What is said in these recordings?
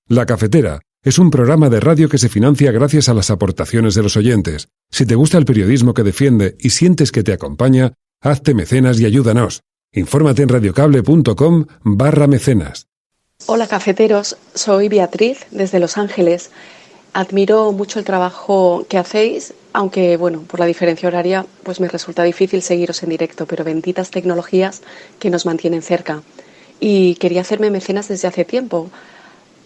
La Cafetera es un programa de radio que se financia gracias a las aportaciones de los oyentes. Si te gusta el periodismo que defiende y sientes que te acompaña, hazte mecenas y ayúdanos. Infórmate en radiocable.com/mecenas. Hola cafeteros, soy Beatriz desde Los Ángeles. Admiro mucho el trabajo que hacéis, aunque por la diferencia horaria pues me resulta difícil seguiros en directo, pero benditas tecnologías que nos mantienen cerca. Y quería hacerme mecenas desde hace tiempo,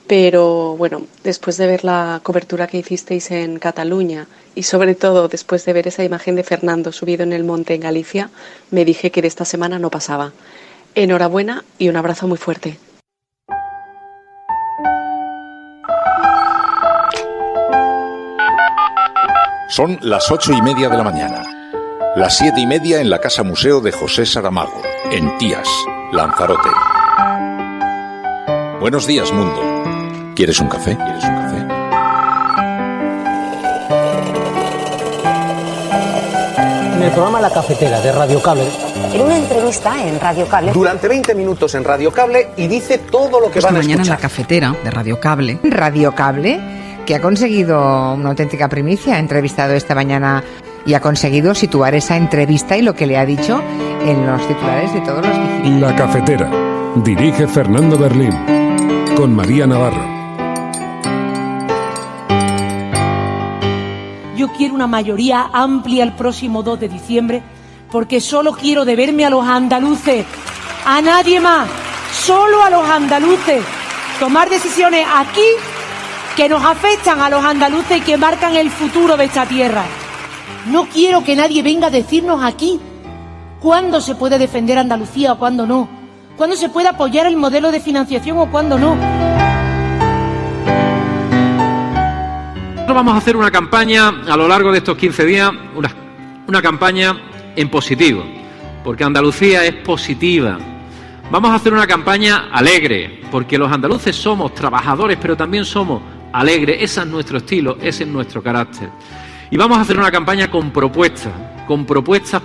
pero después de ver la cobertura que hicisteis en Cataluña y sobre todo después de ver esa imagen de Fernando subido en el monte en Galicia, me dije que de esta semana no pasaba. Enhorabuena y un abrazo muy fuerte. Son las 8:30 de la mañana. Las 7:30 en la Casa Museo de José Saramago, en Tías, Lanzarote. Buenos días, mundo. ¿Quieres un café? ¿Quieres un café? En el programa La Cafetera de Radio Cable. En una entrevista en Radio Cable. Durante 20 minutos en Radio Cable y dice todo lo que van a escuchar. Esta mañana en La Cafetera de Radio Cable. Radio Cable, que ha conseguido una auténtica primicia, ha entrevistado esta mañana y ha conseguido situar esa entrevista y lo que le ha dicho en los titulares de todos los digitales. La Cafetera. Dirige Fernando Berlín. Con María Navarro. Yo quiero una mayoría amplia el próximo 2 de diciembre porque solo quiero deberme a los andaluces, a nadie más, solo a los andaluces, tomar decisiones aquí que nos afectan a los andaluces y que marcan el futuro de esta tierra. No quiero que nadie venga a decirnos aquí cuándo se puede defender Andalucía o cuándo no, cuándo se puede apoyar el modelo de financiación o cuándo no. Nosotros vamos a hacer una campaña a lo largo de estos 15 días, una campaña en positivo, porque Andalucía es positiva. Vamos a hacer una campaña alegre, porque los andaluces somos trabajadores, pero también somos alegres. Ese es nuestro estilo, ese es nuestro carácter. Y vamos a hacer una campaña con propuestas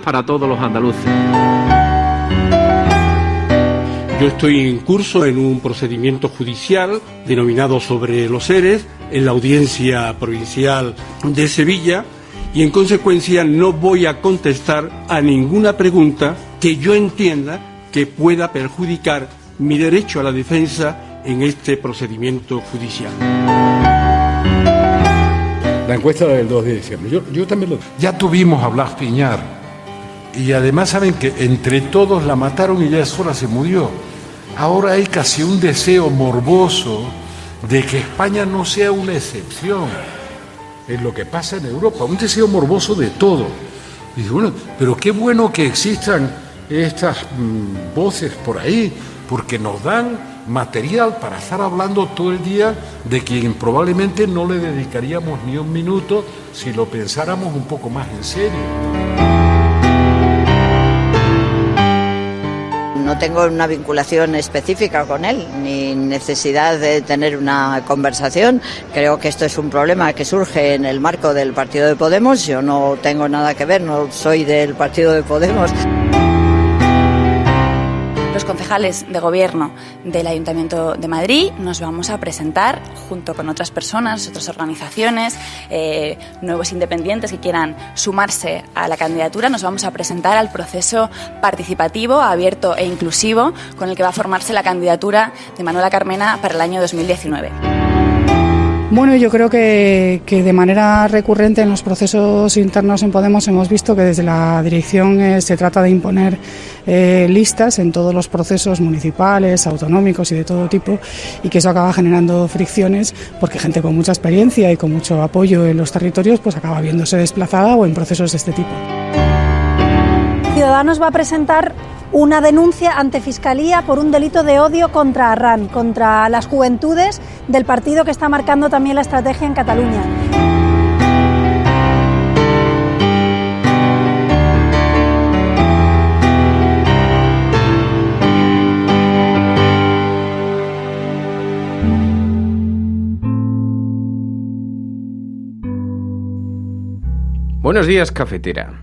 para todos los andaluces. Yo estoy en curso en un procedimiento judicial denominado sobre los ERES en la Audiencia Provincial de Sevilla y en consecuencia no voy a contestar a ninguna pregunta que yo entienda que pueda perjudicar mi derecho a la defensa en este procedimiento judicial. La encuesta del 2 de diciembre, yo también lo... Ya tuvimos a Blas Piñar y además saben que entre todos la mataron y ya sola se murió. Ahora hay casi un deseo morboso de que España no sea una excepción en lo que pasa en Europa, un deseo morboso de todo. Y dice, pero qué bueno que existan estas voces por ahí, porque nos dan material para estar hablando todo el día de quien probablemente no le dedicaríamos ni un minuto si lo pensáramos un poco más en serio. No tengo una vinculación específica con él, ni necesidad de tener una conversación. Creo que esto es un problema que surge en el marco del partido de Podemos. Yo no tengo nada que ver, no soy del partido de Podemos. Los concejales de gobierno del Ayuntamiento de Madrid nos vamos a presentar junto con otras personas, otras organizaciones, nuevos independientes que quieran sumarse a la candidatura. Nos vamos a presentar al proceso participativo, abierto e inclusivo con el que va a formarse la candidatura de Manuela Carmena para el año 2019. Bueno, yo creo que de manera recurrente en los procesos internos en Podemos hemos visto que desde la dirección se trata de imponer listas en todos los procesos municipales, autonómicos y de todo tipo, y que eso acaba generando fricciones porque gente con mucha experiencia y con mucho apoyo en los territorios pues acaba viéndose desplazada o en procesos de este tipo. Ciudadanos va a presentar una denuncia ante Fiscalía por un delito de odio contra Arran, contra las juventudes del partido que está marcando también la estrategia en Cataluña. Buenos días, cafetera.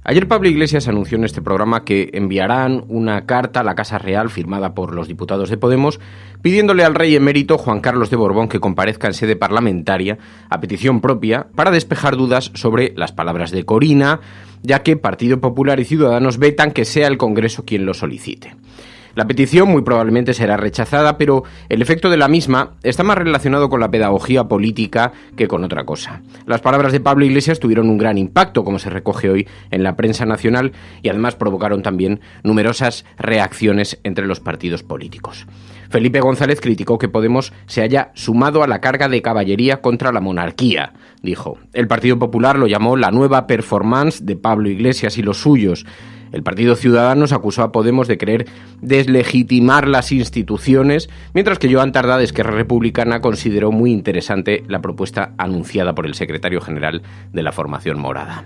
Ayer Pablo Iglesias anunció en este programa que enviarán una carta a la Casa Real firmada por los diputados de Podemos pidiéndole al rey emérito Juan Carlos de Borbón que comparezca en sede parlamentaria a petición propia para despejar dudas sobre las palabras de Corina, ya que Partido Popular y Ciudadanos vetan que sea el Congreso quien lo solicite. La petición muy probablemente será rechazada, pero el efecto de la misma está más relacionado con la pedagogía política que con otra cosa. Las palabras de Pablo Iglesias tuvieron un gran impacto, como se recoge hoy en la prensa nacional, y además provocaron también numerosas reacciones entre los partidos políticos. Felipe González criticó que Podemos se haya sumado a la carga de caballería contra la monarquía, dijo. El Partido Popular lo llamó la nueva performance de Pablo Iglesias y los suyos. El Partido Ciudadanos acusó a Podemos de querer deslegitimar las instituciones, mientras que Joan Tardá, de Esquerra Republicana, consideró muy interesante la propuesta anunciada por el secretario general de la formación morada.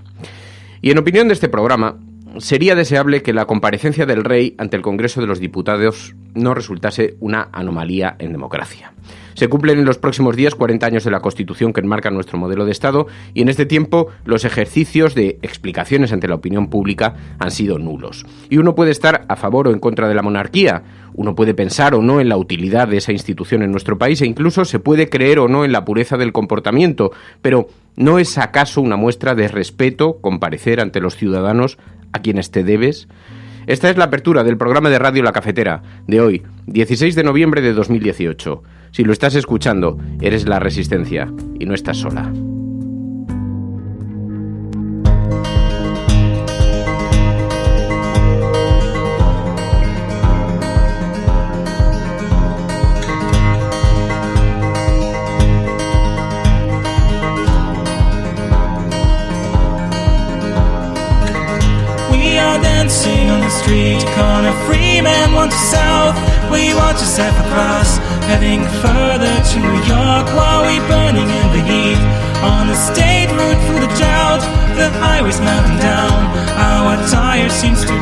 Y en opinión de este programa, sería deseable que la comparecencia del rey ante el Congreso de los Diputados no resultase una anomalía en democracia. Se cumplen en los próximos días 40 años de la Constitución que enmarca nuestro modelo de Estado y en este tiempo los ejercicios de explicaciones ante la opinión pública han sido nulos. Y uno puede estar a favor o en contra de la monarquía, uno puede pensar o no en la utilidad de esa institución en nuestro país e incluso se puede creer o no en la pureza del comportamiento, pero ¿no es acaso una muestra de respeto comparecer ante los ciudadanos a quienes te debes? Esta es la apertura del programa de radio La Cafetera de hoy, 16 de noviembre de 2018. Si lo estás escuchando, eres La Resistencia y no estás sola. Dancing on the street corner, free man want to south. We watch a Zephyr cross, heading further to New York while we burning in the heat. On the state route through the drought, the highway's melting down. Our tire seems to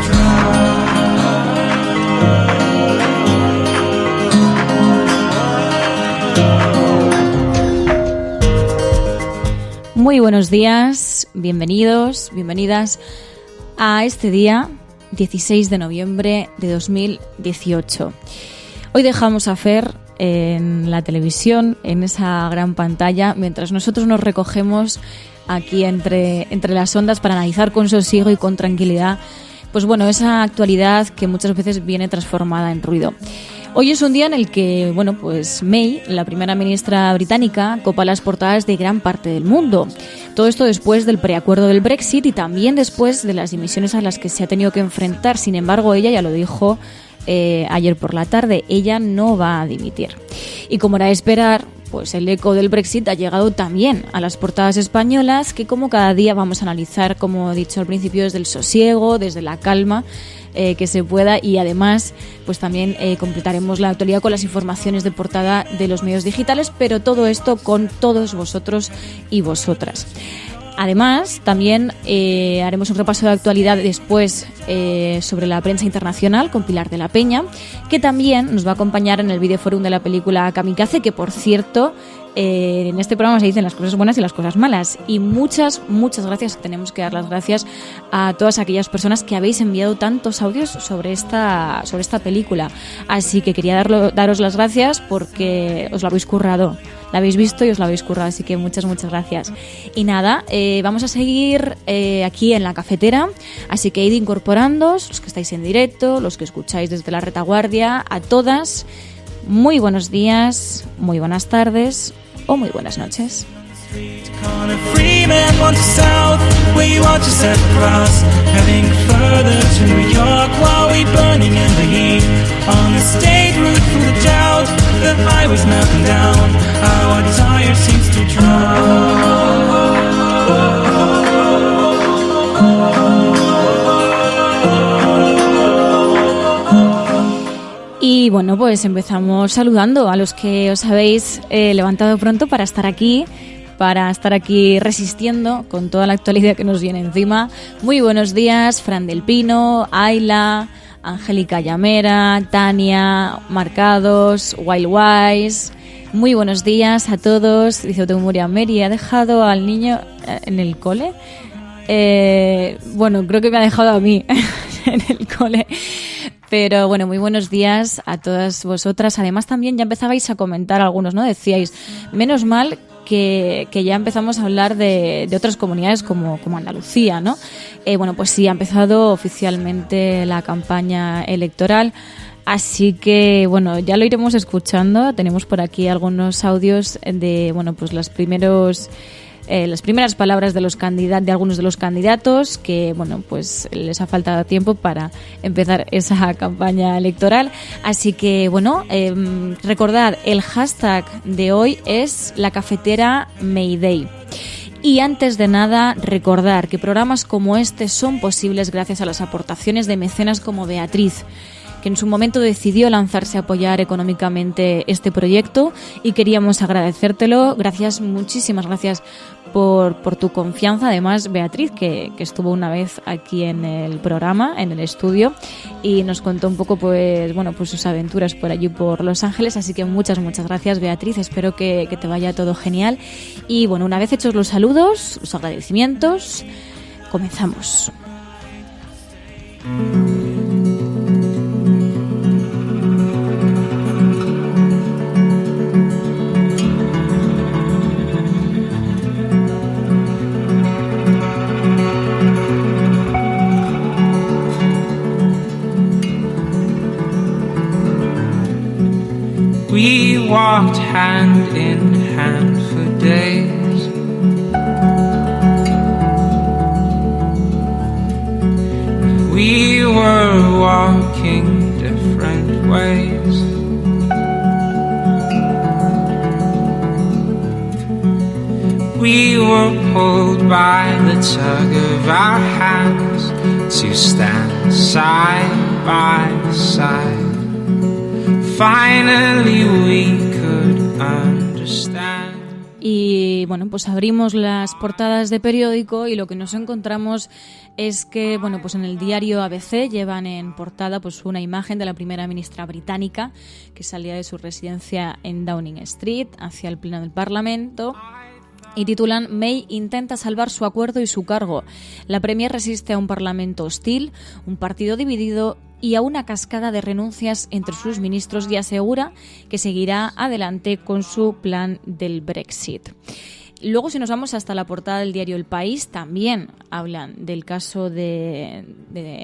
Muy buenos días, bienvenidos, bienvenidas a este día 16 de noviembre de 2018. Hoy dejamos a Fer en la televisión, en esa gran pantalla, mientras nosotros nos recogemos aquí entre las ondas para analizar con sosiego y con tranquilidad, pues bueno, esa actualidad que muchas veces viene transformada en ruido. Hoy es un día en el que, bueno, pues May, la primera ministra británica, copa las portadas de gran parte del mundo. Todo esto después del preacuerdo del Brexit y también después de las dimisiones a las que se ha tenido que enfrentar. Sin embargo, ella ya lo dijo ayer por la tarde, ella no va a dimitir. Y como era de esperar, pues el eco del Brexit ha llegado también a las portadas españolas, que como cada día vamos a analizar, como he dicho al principio, desde el sosiego, desde la calma que se pueda, y además pues también completaremos la actualidad con las informaciones de portada de los medios digitales, pero todo esto con todos vosotros y vosotras. Además, también haremos un repaso de actualidad después sobre la prensa internacional con Pilar de la Peña, que también nos va a acompañar en el videoforum de la película Kamikaze, que por cierto, en este programa se dicen las cosas buenas y las cosas malas. Y muchas gracias, tenemos que dar las gracias a todas aquellas personas que habéis enviado tantos audios sobre esta película. Así que quería daros las gracias porque os lo habéis currado. La habéis visto y os la habéis currado, así que muchas gracias. Y nada, vamos a seguir aquí en La Cafetera, así que id incorporándoos, los que estáis en directo, los que escucháis desde la retaguardia, a todas, muy buenos días, muy buenas tardes o muy buenas noches. free man wants south. We watch a set across, heading further to New York while we burning in the heat. On the state route through the drought, the highway's melting down. Our tire seems to Y bueno, pues empezamos saludando a los que os habéis levantado pronto para estar aquí resistiendo con toda la actualidad que nos viene encima. Muy buenos días, Fran del Pino, Ayla, Angélica Llamera, Tania, Marcados, Wild Wise. Muy buenos días a todos. Dice Temuria Mary, ¿ha dejado al niño en el cole? Bueno, creo que me ha dejado a mí en el cole. Pero bueno, muy buenos días a todas vosotras. Además también ya empezabais a comentar algunos, ¿no? Decíais, menos mal que ya empezamos a hablar de otras comunidades como Andalucía, ¿no? Bueno, pues sí, ha empezado oficialmente la campaña electoral. Así que, bueno, ya lo iremos escuchando. Tenemos por aquí algunos audios de, bueno, pues las primeras palabras de algunos de los candidatos que, bueno, pues les ha faltado tiempo para empezar esa campaña electoral. Así que, bueno, recordad, el hashtag de hoy es la cafetera Mayday. Y antes de nada, recordar que programas como este son posibles gracias a las aportaciones de mecenas como Beatriz, que en su momento decidió lanzarse a apoyar económicamente este proyecto, y queríamos agradecértelo. Gracias, muchísimas gracias por tu confianza. Además, Beatriz, que estuvo una vez aquí en el programa, en el estudio, y nos contó un poco, pues bueno, pues sus aventuras por allí por Los Ángeles. Así que muchas gracias, Beatriz. Espero que te vaya todo genial. Y bueno, una vez hechos los saludos, los agradecimientos, comenzamos. We walked hand in hand for days. We were walking different ways. We were pulled by the tug of our hands to stand side by side. Finally we could understand. Y bueno, pues abrimos las portadas de periódico y lo que nos encontramos es que, bueno, pues en el diario ABC llevan en portada pues una imagen de la primera ministra británica que salía de su residencia en Downing Street hacia el pleno del Parlamento. Y titulan: May intenta salvar su acuerdo y su cargo. La Premier resiste a un Parlamento hostil, un partido dividido y a una cascada de renuncias entre sus ministros, y asegura que seguirá adelante con su plan del Brexit. Luego, si nos vamos hasta la portada del diario El País, también hablan del caso de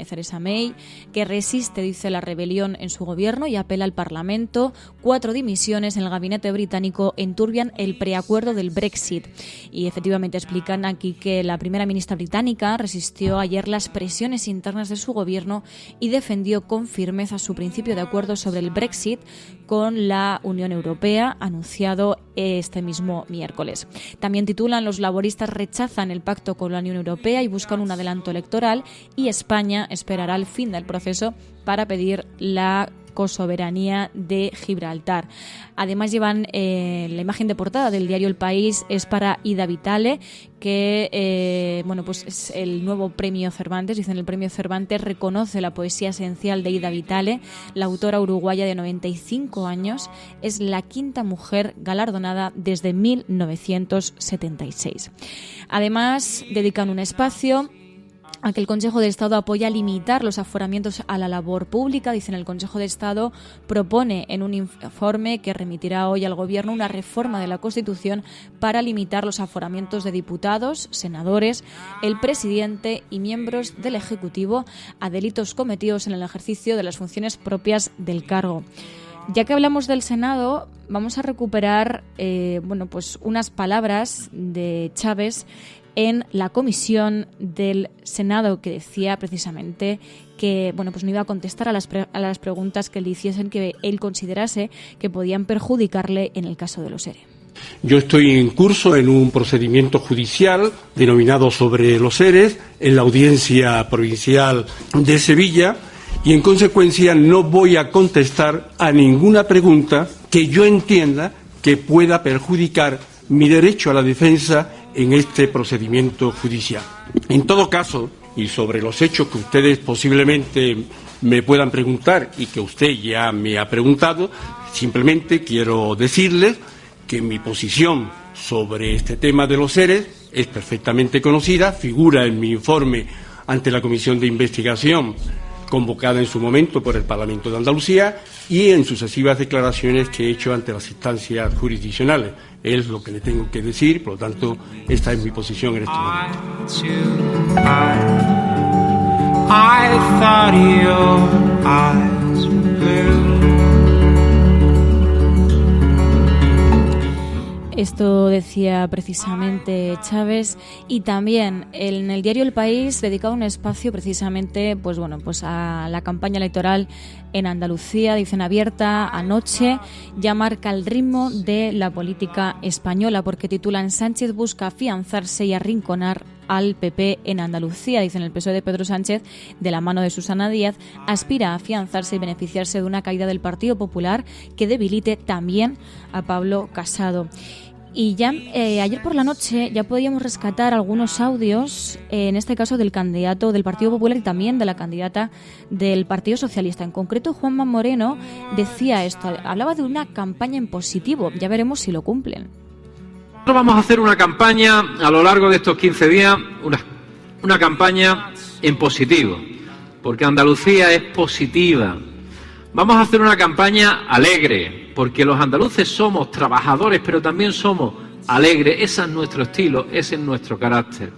Theresa May, que resiste, dice, la rebelión en su gobierno y apela al Parlamento. 4 dimisiones en el gabinete británico enturbian el preacuerdo del Brexit. Y efectivamente explican aquí que la primera ministra británica resistió ayer las presiones internas de su gobierno y defendió con firmeza su principio de acuerdo sobre el Brexit con la Unión Europea, anunciado este mismo miércoles. También titulan: los laboristas rechazan el pacto con la Unión Europea y buscan un adelanto electoral, y España esperará el fin del proceso para pedir la cosoberanía de Gibraltar. Además llevan la imagen de portada del diario El País, es para Ida Vitale, que bueno, pues es el nuevo premio Cervantes. Dicen: el premio Cervantes reconoce la poesía esencial de Ida Vitale. La autora uruguaya de 95 años es la 5ª mujer galardonada desde 1976. Además dedican un espacio a que el Consejo de Estado apoya limitar los aforamientos a la labor pública. Dicen: el Consejo de Estado propone en un informe que remitirá hoy al Gobierno una reforma de la Constitución para limitar los aforamientos de diputados, senadores, el presidente y miembros del Ejecutivo a delitos cometidos en el ejercicio de las funciones propias del cargo. Ya que hablamos del Senado, vamos a recuperar bueno, pues unas palabras de Chávez en la comisión del Senado, que decía precisamente que, bueno, pues no iba a contestar a las preguntas que le hiciesen que él considerase que podían perjudicarle en el caso de los ERE. Yo estoy en curso en un procedimiento judicial denominado sobre los ERE en la Audiencia Provincial de Sevilla, y en consecuencia no voy a contestar a ninguna pregunta que yo entienda que pueda perjudicar mi derecho a la defensa en este procedimiento judicial. En todo caso, y sobre los hechos que ustedes posiblemente me puedan preguntar y que usted ya me ha preguntado, simplemente quiero decirles que mi posición sobre este tema de los ERE es perfectamente conocida, figura en mi informe ante la Comisión de Investigación convocada en su momento por el Parlamento de Andalucía y en sucesivas declaraciones que he hecho ante las instancias jurisdiccionales. Es lo que le tengo que decir, por lo tanto, esta es mi posición en este momento. Esto decía precisamente Chávez, y también en el diario El País dedicado un espacio precisamente pues a la campaña electoral en Andalucía. Dicen abierta anoche, ya marca el ritmo de la política española, porque titulan: Sánchez busca afianzarse y arrinconar al PP en Andalucía. Dicen el PSOE de Pedro Sánchez, de la mano de Susana Díaz, aspira a afianzarse y beneficiarse de una caída del Partido Popular que debilite también a Pablo Casado. Y ya ayer por la noche ya podíamos rescatar algunos audios, en este caso del candidato del Partido Popular y también de la candidata del Partido Socialista. En concreto, Juanma Moreno decía esto, hablaba de una campaña en positivo. Ya veremos si lo cumplen. Nosotros vamos a hacer una campaña a lo largo de estos 15 días, una campaña en positivo, porque Andalucía es positiva. Vamos a hacer una campaña alegre, porque los andaluces somos trabajadores, pero también somos alegres. Ese es nuestro estilo, ese es nuestro carácter.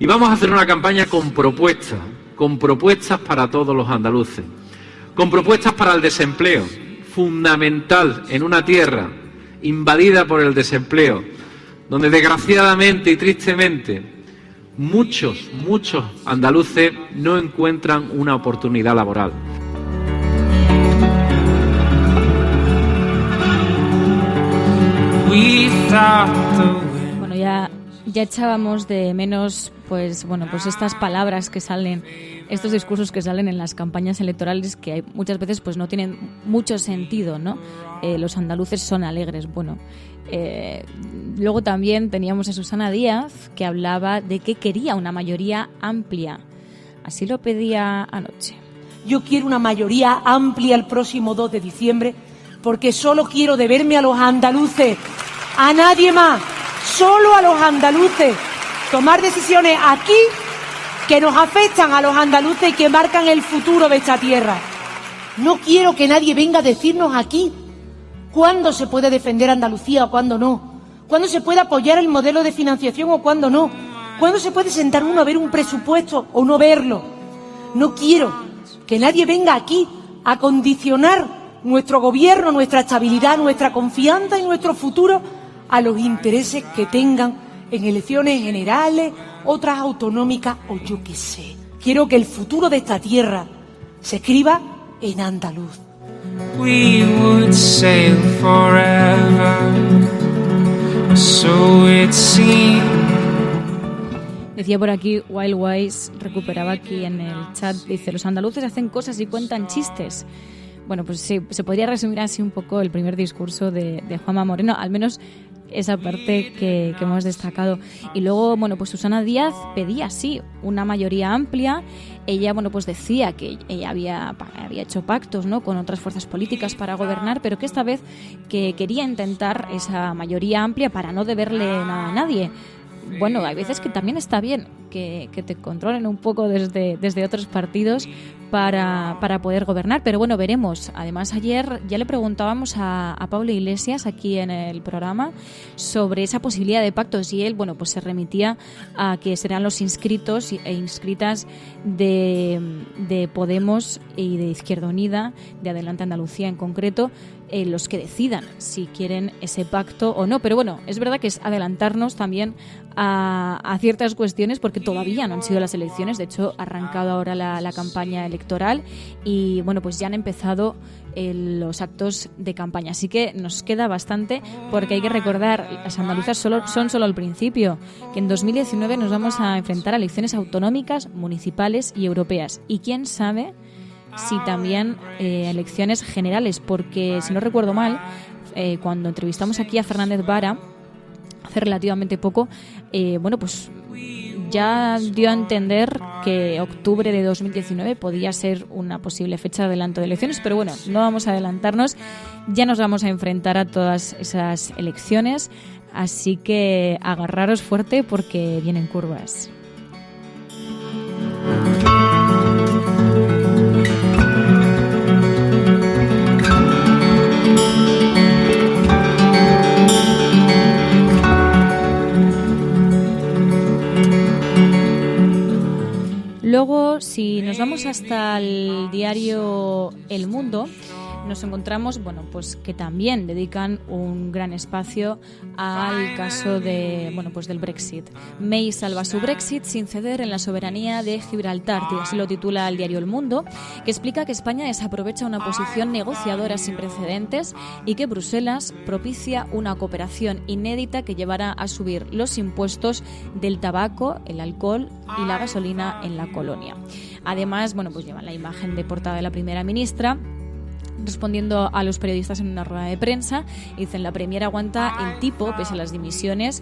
Y vamos a hacer una campaña con propuestas para todos los andaluces, con propuestas para el desempleo, fundamental en una tierra invadida por el desempleo, donde desgraciadamente y tristemente muchos andaluces no encuentran una oportunidad laboral. Bueno, ya echábamos de menos pues estas palabras que salen, estos discursos que salen en las campañas electorales, que muchas veces pues no tienen mucho sentido, ¿no? Los andaluces son alegres. Luego también teníamos a Susana Díaz, que hablaba de que quería una mayoría amplia. Así lo pedía anoche. Yo quiero una mayoría amplia el próximo 2 de diciembre, porque solo quiero deberme a los andaluces, a nadie más, solo a los andaluces, tomar decisiones aquí que nos afectan a los andaluces y que marcan el futuro de esta tierra. No quiero que nadie venga a decirnos aquí cuándo se puede defender Andalucía o cuándo no, cuándo se puede apoyar el modelo de financiación o cuándo no, cuándo se puede sentar uno a ver un presupuesto o no verlo. No quiero que nadie venga aquí a condicionar nuestro gobierno, nuestra estabilidad, nuestra confianza y nuestro futuro a los intereses que tengan en elecciones generales, otras autonómicas o yo qué sé. Quiero que el futuro de esta tierra se escriba en andaluz. We would sail forever, so it seemed. Decía por aquí Wild Wise, recuperaba aquí en el chat, dice: los andaluces hacen cosas y cuentan chistes. Bueno, pues sí, se podría resumir así un poco el primer discurso de Juanma Moreno, al menos esa parte que hemos destacado. Y luego, pues Susana Díaz pedía, sí, una mayoría amplia. Ella, pues decía que ella había hecho pactos, ¿no?, con otras fuerzas políticas para gobernar, pero que esta vez que quería intentar esa mayoría amplia para no deberle nada a nadie. Bueno, hay veces que también está bien que te controlen un poco desde otros partidos para poder gobernar, pero bueno, veremos. Además, ayer ya le preguntábamos a Pablo Iglesias aquí en el programa sobre esa posibilidad de pactos y él, pues se remitía a que serán los inscritos e inscritas de Podemos y de Izquierda Unida, de Adelante Andalucía en concreto, los que decidan si quieren ese pacto o no. Pero bueno, es verdad que es adelantarnos también a ciertas cuestiones, porque todavía no han sido las elecciones. De hecho, ha arrancado ahora la campaña electoral y pues ya han empezado los actos de campaña. Así que nos queda bastante, porque hay que recordar, las andaluzas son solo el principio, que en 2019 nos vamos a enfrentar a elecciones autonómicas, municipales y europeas. Y quién sabe si también elecciones generales, porque si no recuerdo mal, cuando entrevistamos aquí a Fernández Vara hace relativamente poco, pues ya dio a entender que octubre de 2019 podía ser una posible fecha de adelanto de elecciones, pero bueno, no vamos a adelantarnos. Ya nos vamos a enfrentar a todas esas elecciones, así que agarraros fuerte porque vienen curvas. Luego, si nos vamos hasta el diario El Mundo, nos encontramos, bueno, pues que también dedican un gran espacio al caso de, bueno, pues del Brexit. May salva su Brexit sin ceder en la soberanía de Gibraltar, así lo titula el diario El Mundo, que explica que España desaprovecha una posición negociadora sin precedentes y que Bruselas propicia una cooperación inédita que llevará a subir los impuestos del tabaco, el alcohol y la gasolina en la colonia. Además, bueno, pues llevan la imagen de portada de la primera ministra respondiendo a los periodistas en una rueda de prensa. Dicen: la Premier aguanta el tipo pese a las dimisiones,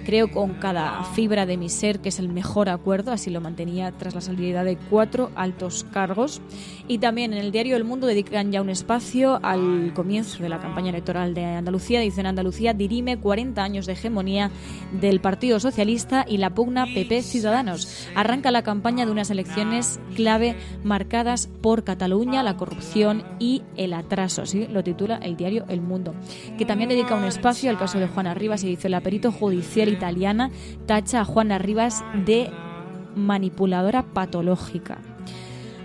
creo con cada fibra de mi ser que es el mejor acuerdo, así lo mantenía tras la salida de 4 altos cargos. Y también en el diario El Mundo dedican ya un espacio al comienzo de la campaña electoral de Andalucía. Dicen: Andalucía dirime 40 años de hegemonía del Partido Socialista y la pugna PP-Ciudadanos. Arranca la campaña de unas elecciones clave marcadas por Cataluña, la corrupción y el atraso, ¿sí? Lo titula el diario El Mundo, que también dedica un espacio al caso de Juana Rivas y dice: la perito judicial italiana tacha a Juana Rivas de manipuladora patológica.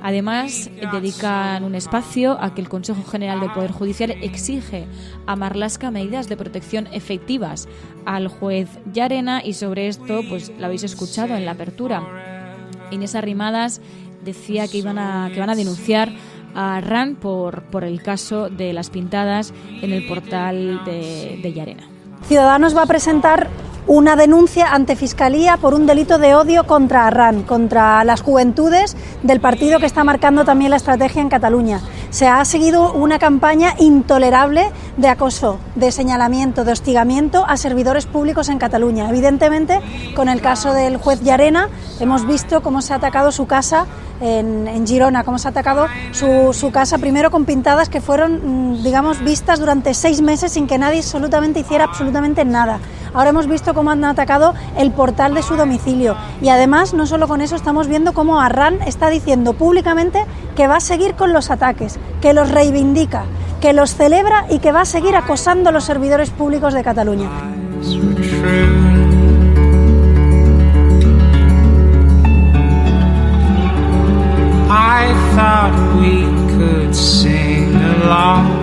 Además, dedican un espacio a que el Consejo General del Poder Judicial exige a Marlaska medidas de protección efectivas al juez Llarena, y sobre esto pues lo habéis escuchado en la apertura. Inés Arrimadas decía que van a denunciar a Arran por el caso de las pintadas en el portal de Llarena. Ciudadanos va a presentar una denuncia ante Fiscalía por un delito de odio contra Arran, contra las juventudes del partido que está marcando también la estrategia en Cataluña. Se ha seguido una campaña intolerable de acoso, de señalamiento, de hostigamiento a servidores públicos en Cataluña. Evidentemente, con el caso del juez Llarena, hemos visto cómo se ha atacado su casa en Girona, cómo se ha atacado su casa, primero con pintadas que fueron, digamos, vistas durante 6 meses sin que nadie hiciera absolutamente nada. Ahora hemos visto cómo han atacado el portal de su domicilio y además, no solo con eso, estamos viendo cómo Arran está diciendo públicamente que va a seguir con los ataques, que los reivindica, que los celebra y que va a seguir acosando a los servidores públicos de Cataluña. I thought we could sing along.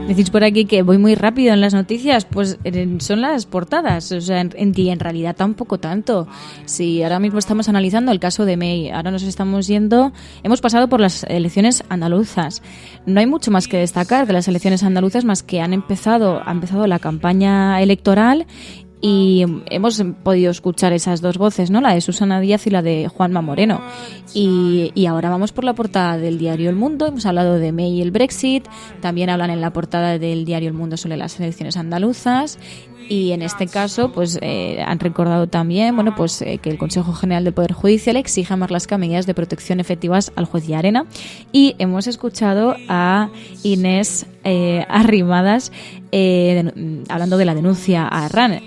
Decís por aquí que voy muy rápido en las noticias, pues son las portadas, o sea, en realidad tampoco tanto. Si ahora mismo estamos analizando el caso de May, ahora nos estamos yendo, hemos pasado por las elecciones andaluzas. No hay mucho más que destacar de las elecciones andaluzas, más que ha empezado la campaña electoral. Y hemos podido escuchar esas dos voces, ¿no? La de Susana Díaz y la de Juanma Moreno. Y ahora vamos por la portada del diario El Mundo. Hemos hablado de May y el Brexit. También hablan en la portada del diario El Mundo sobre las elecciones andaluzas. Y en este caso, pues han recordado también, bueno, pues que el Consejo General del Poder Judicial exige a Marlaska medidas de protección efectivas al juez Llarena. Y hemos escuchado a Inés Arrimadas hablando de la denuncia a Arran.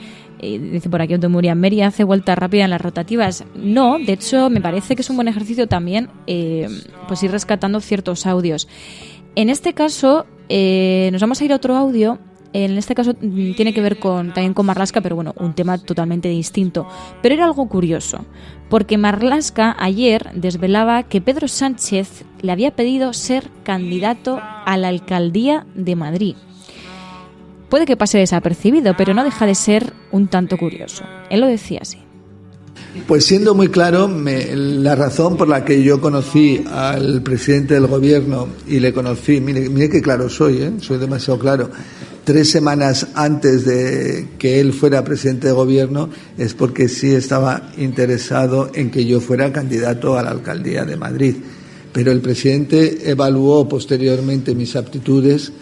Dice por aquí Muriam Meri hace vuelta rápida en las rotativas. No, de hecho me parece que es un buen ejercicio también pues ir rescatando ciertos audios. En este caso nos vamos a ir a otro audio. En este caso tiene que ver también con Marlaska, pero bueno, un tema totalmente distinto. Pero era algo curioso, porque Marlaska ayer desvelaba que Pedro Sánchez le había pedido ser candidato a la alcaldía de Madrid. Puede que pase desapercibido, pero no deja de ser un tanto curioso. Él lo decía así. Pues siendo muy claro, la razón por la que yo conocí al presidente del gobierno y le conocí, mire qué claro soy demasiado claro, 3 semanas antes de que él fuera presidente de gobierno, es porque sí estaba interesado en que yo fuera candidato a la alcaldía de Madrid. Pero el presidente evaluó posteriormente mis aptitudes,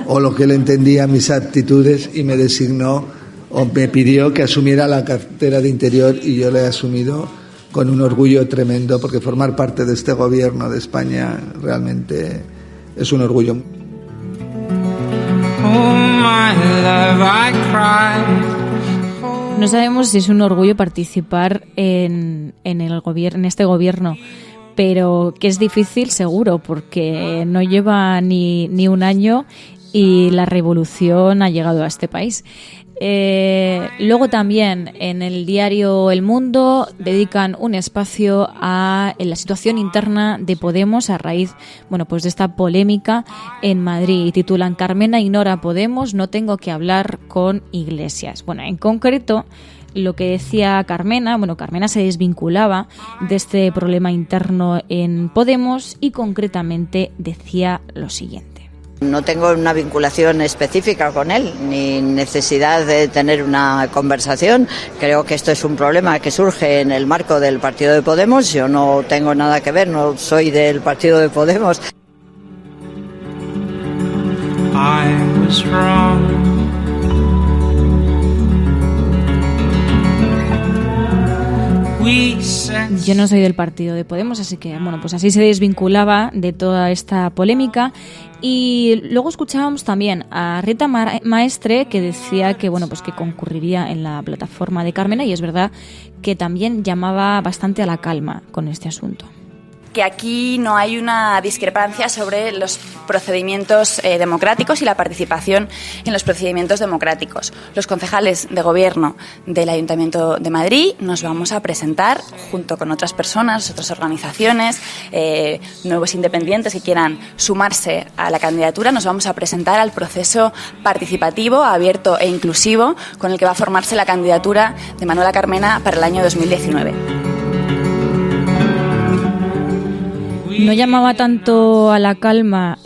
o lo que él entendía mis aptitudes, y me designó o me pidió que asumiera la cartera de Interior, y yo la he asumido con un orgullo tremendo, porque formar parte de este gobierno de España realmente es un orgullo. have I cried? No sabemos si es un orgullo participar en este gobierno, pero que es difícil seguro, porque no lleva ni un año y la revolución ha llegado a este país. Luego también en el diario El Mundo dedican un espacio a la situación interna de Podemos a raíz, pues de esta polémica en Madrid, y titulan Carmena ignora a Podemos, no tengo que hablar con Iglesias. En concreto lo que decía Carmena, Carmena se desvinculaba de este problema interno en Podemos y concretamente decía lo siguiente. No tengo una vinculación específica con él, ni necesidad de tener una conversación. Creo que esto es un problema que surge en el marco del partido de Podemos. Yo no tengo nada que ver, no soy del partido de Podemos. I was wrong. Yo no soy del partido de Podemos, así que pues así se desvinculaba de toda esta polémica. Y luego escuchábamos también a Rita Maestre, que decía que que concurriría en la plataforma de Carmena, y es verdad que también llamaba bastante a la calma con este asunto. Que aquí no hay una discrepancia sobre los procedimientos democráticos y la participación en los procedimientos democráticos. Los concejales de gobierno del Ayuntamiento de Madrid nos vamos a presentar junto con otras personas, otras organizaciones, nuevos independientes que quieran sumarse a la candidatura. Nos vamos a presentar al proceso participativo, abierto e inclusivo con el que va a formarse la candidatura de Manuela Carmena para el año 2019. No llamaba tanto a la calma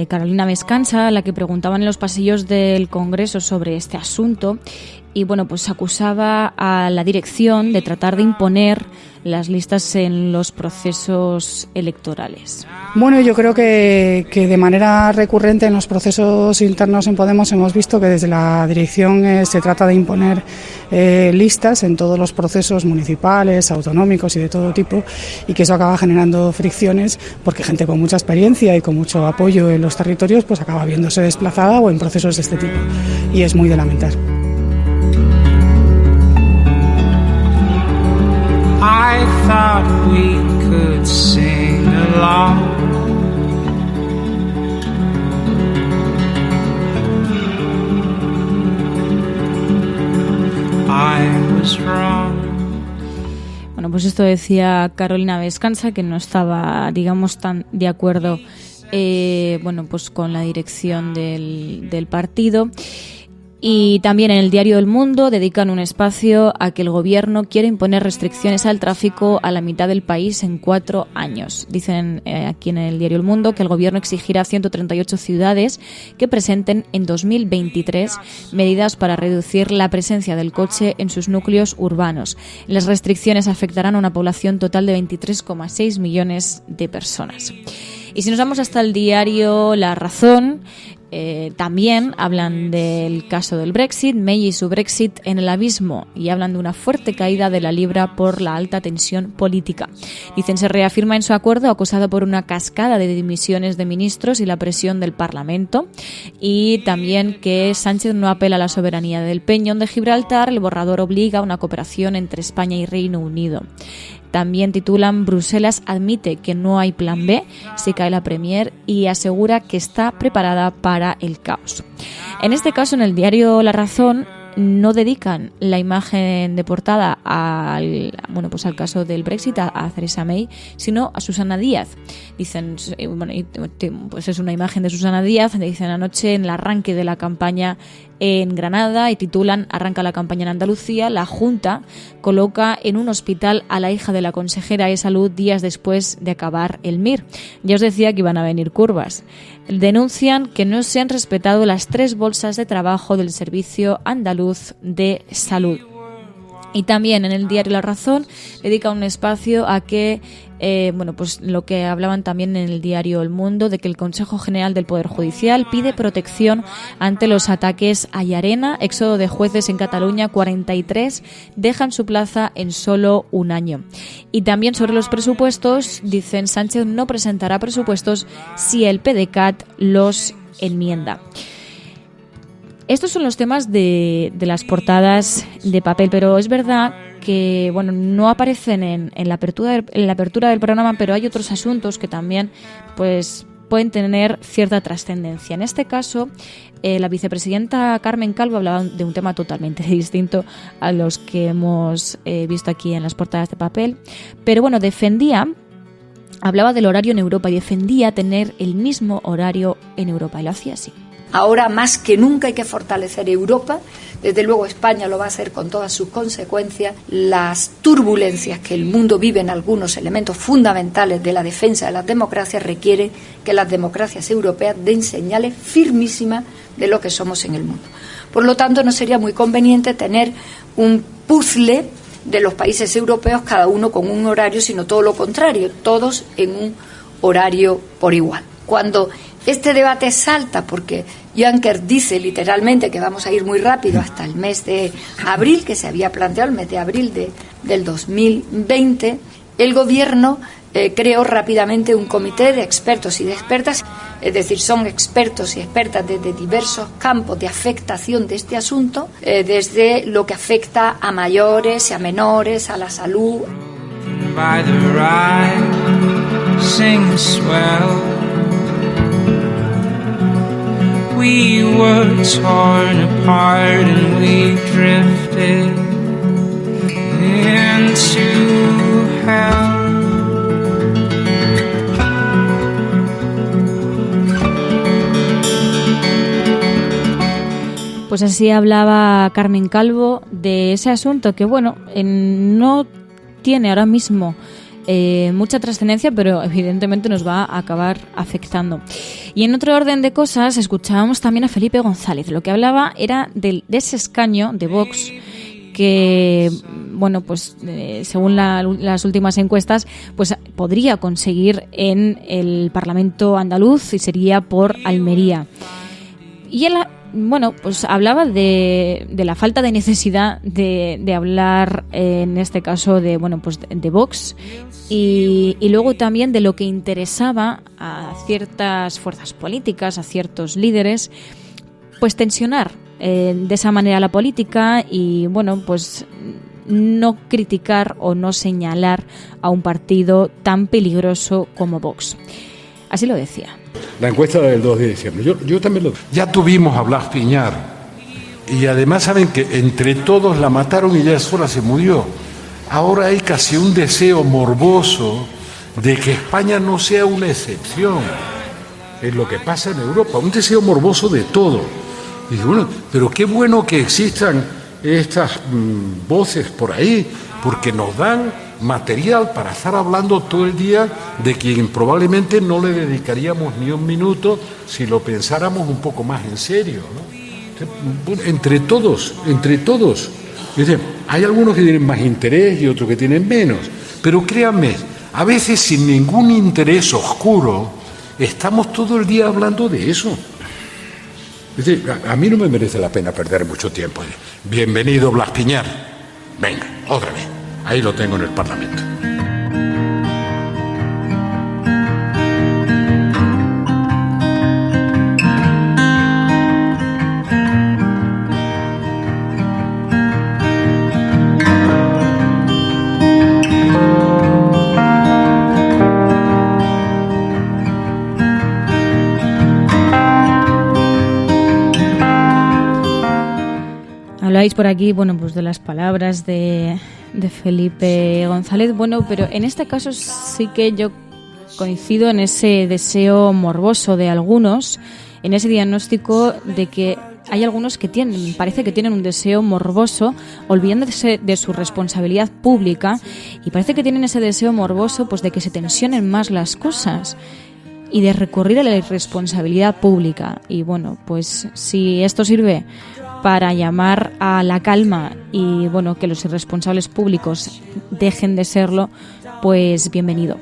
Carolina Vescanza, a la que preguntaban en los pasillos del Congreso sobre este asunto, y acusaba a la dirección de tratar de imponer las listas en los procesos electorales. Yo creo que de manera recurrente en los procesos internos en Podemos hemos visto que desde la dirección se trata de imponer listas en todos los procesos municipales, autonómicos y de todo tipo, y que eso acaba generando fricciones porque gente con mucha experiencia y con mucho apoyo en los territorios acaba viéndose desplazada o en procesos de este tipo, y es muy de lamentar. I thought we could sing along. I was wrong. Esto decía Carolina Vescanza, que no estaba, tan de acuerdo con la dirección del partido. Y también en el diario El Mundo dedican un espacio a que el gobierno quiere imponer restricciones al tráfico a la mitad del país en 4 años. Dicen aquí en el diario El Mundo que el gobierno exigirá a 138 ciudades que presenten en 2023 medidas para reducir la presencia del coche en sus núcleos urbanos. Las restricciones afectarán a una población total de 23,6 millones de personas. Y si nos vamos hasta el diario La Razón, también hablan del caso del Brexit, May y su Brexit en el abismo, y hablan de una fuerte caída de la libra por la alta tensión política. Dicen, se reafirma en su acuerdo acusado por una cascada de dimisiones de ministros y la presión del Parlamento, y también que Sánchez no apela a la soberanía del Peñón de Gibraltar, el borrador obliga a una cooperación entre España y Reino Unido. También titulan, Bruselas admite que no hay plan B si cae la Premier y asegura que está preparada para el caos. En este caso, en el diario La Razón, no dedican la imagen de portada al caso del Brexit, a Theresa May, sino a Susana Díaz. Dicen, es una imagen de Susana Díaz, dicen anoche en el arranque de la campaña en Granada, y titulan, arranca la campaña en Andalucía, la Junta coloca en un hospital a la hija de la consejera de Salud días después de acabar el MIR. Ya os decía que iban a venir curvas. Denuncian que no se han respetado las 3 bolsas de trabajo del Servicio Andaluz de Salud. Y también en el diario La Razón dedica un espacio a que, lo que hablaban también en el diario El Mundo, de que el Consejo General del Poder Judicial pide protección ante los ataques a Llarena, éxodo de jueces en Cataluña, 43 dejan su plaza en solo un año. Y también sobre los presupuestos, dicen, Sánchez no presentará presupuestos si el PDeCAT los enmienda. Estos son los temas de las portadas de papel, pero es verdad que no aparecen en la apertura del programa, pero hay otros asuntos que también pues pueden tener cierta trascendencia. En este caso, la vicepresidenta Carmen Calvo hablaba de un tema totalmente distinto a los que hemos visto aquí en las portadas de papel, pero hablaba del horario en Europa y defendía tener el mismo horario en Europa, y lo hacía así. Ahora más que nunca hay que fortalecer Europa. Desde luego España lo va a hacer con todas sus consecuencias. Las turbulencias que el mundo vive en algunos elementos fundamentales de la defensa de las democracias requieren que las democracias europeas den señales firmísimas de lo que somos en el mundo. Por lo tanto, no sería muy conveniente tener un puzzle de los países europeos, cada uno con un horario, sino todo lo contrario, todos en un horario por igual. Cuando este debate salta, porque Juncker dice literalmente que vamos a ir muy rápido hasta el mes de abril, que se había planteado el mes de abril del 2020, el Gobierno creó rápidamente un comité de expertos y de expertas, es decir, son expertos y expertas desde diversos campos de afectación de este asunto, desde lo que afecta a mayores y a menores, a la salud. By the rising swell, we were torn apart and we drifted into hell. Pues así hablaba Carmen Calvo de ese asunto que, no tiene ahora mismo mucha trascendencia, pero evidentemente nos va a acabar afectando. Y en otro orden de cosas, escuchábamos también a Felipe González. Lo que hablaba era de ese escaño de Vox que, según las últimas encuestas, pues podría conseguir en el Parlamento andaluz, y sería por Almería. Y él hablaba de la falta de necesidad de hablar, en este caso, de Vox, y luego también de lo que interesaba a ciertas fuerzas políticas, a ciertos líderes, pues tensionar de esa manera la política y, no criticar o no señalar a un partido tan peligroso como Vox. Así lo decía. La encuesta del 2 de diciembre. Yo también Ya tuvimos a Blas Piñar. Y además saben que entre todos la mataron y ella sola se murió. Ahora hay casi un deseo morboso de que España no sea una excepción en lo que pasa en Europa. Un deseo morboso de todo. Y pero qué bueno que existan estas voces por ahí, porque nos dan material para estar hablando todo el día de quien probablemente no le dedicaríamos ni un minuto si lo pensáramos un poco más en serio, ¿no? Entre todos. Hay algunos que tienen más interés y otros que tienen menos, pero créanme, a veces sin ningún interés oscuro estamos todo el día hablando de eso. Es decir, a mí no me merece la pena perder mucho tiempo. Bienvenido, Blas Piñar. Venga, otra vez. Ahí lo tengo en el Parlamento. Habláis por aquí, de las palabras de Felipe González, pero en este caso sí que yo coincido en ese deseo morboso de algunos, en ese diagnóstico de que hay algunos que parece que tienen un deseo morboso, olvidándose de su responsabilidad pública, y parece que tienen ese deseo morboso de que se tensionen más las cosas y de recurrir a la irresponsabilidad pública. Y si esto sirve para llamar a la calma y que los irresponsables públicos dejen de serlo, pues bienvenido.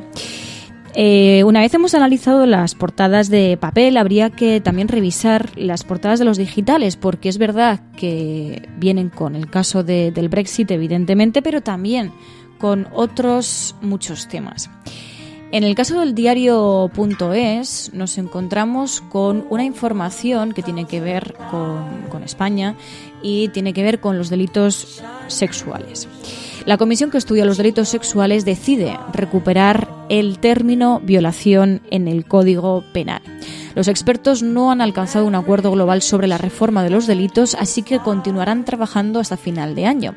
Una vez hemos analizado las portadas de papel, habría que también revisar las portadas de los digitales, porque es verdad que vienen con el caso del Brexit, evidentemente, pero también con otros muchos temas. En el caso del diario.es nos encontramos con una información que tiene que ver con España y tiene que ver con los delitos sexuales. La comisión que estudia los delitos sexuales decide recuperar el término violación en el Código Penal. Los expertos no han alcanzado un acuerdo global sobre la reforma de los delitos, así que continuarán trabajando hasta final de año.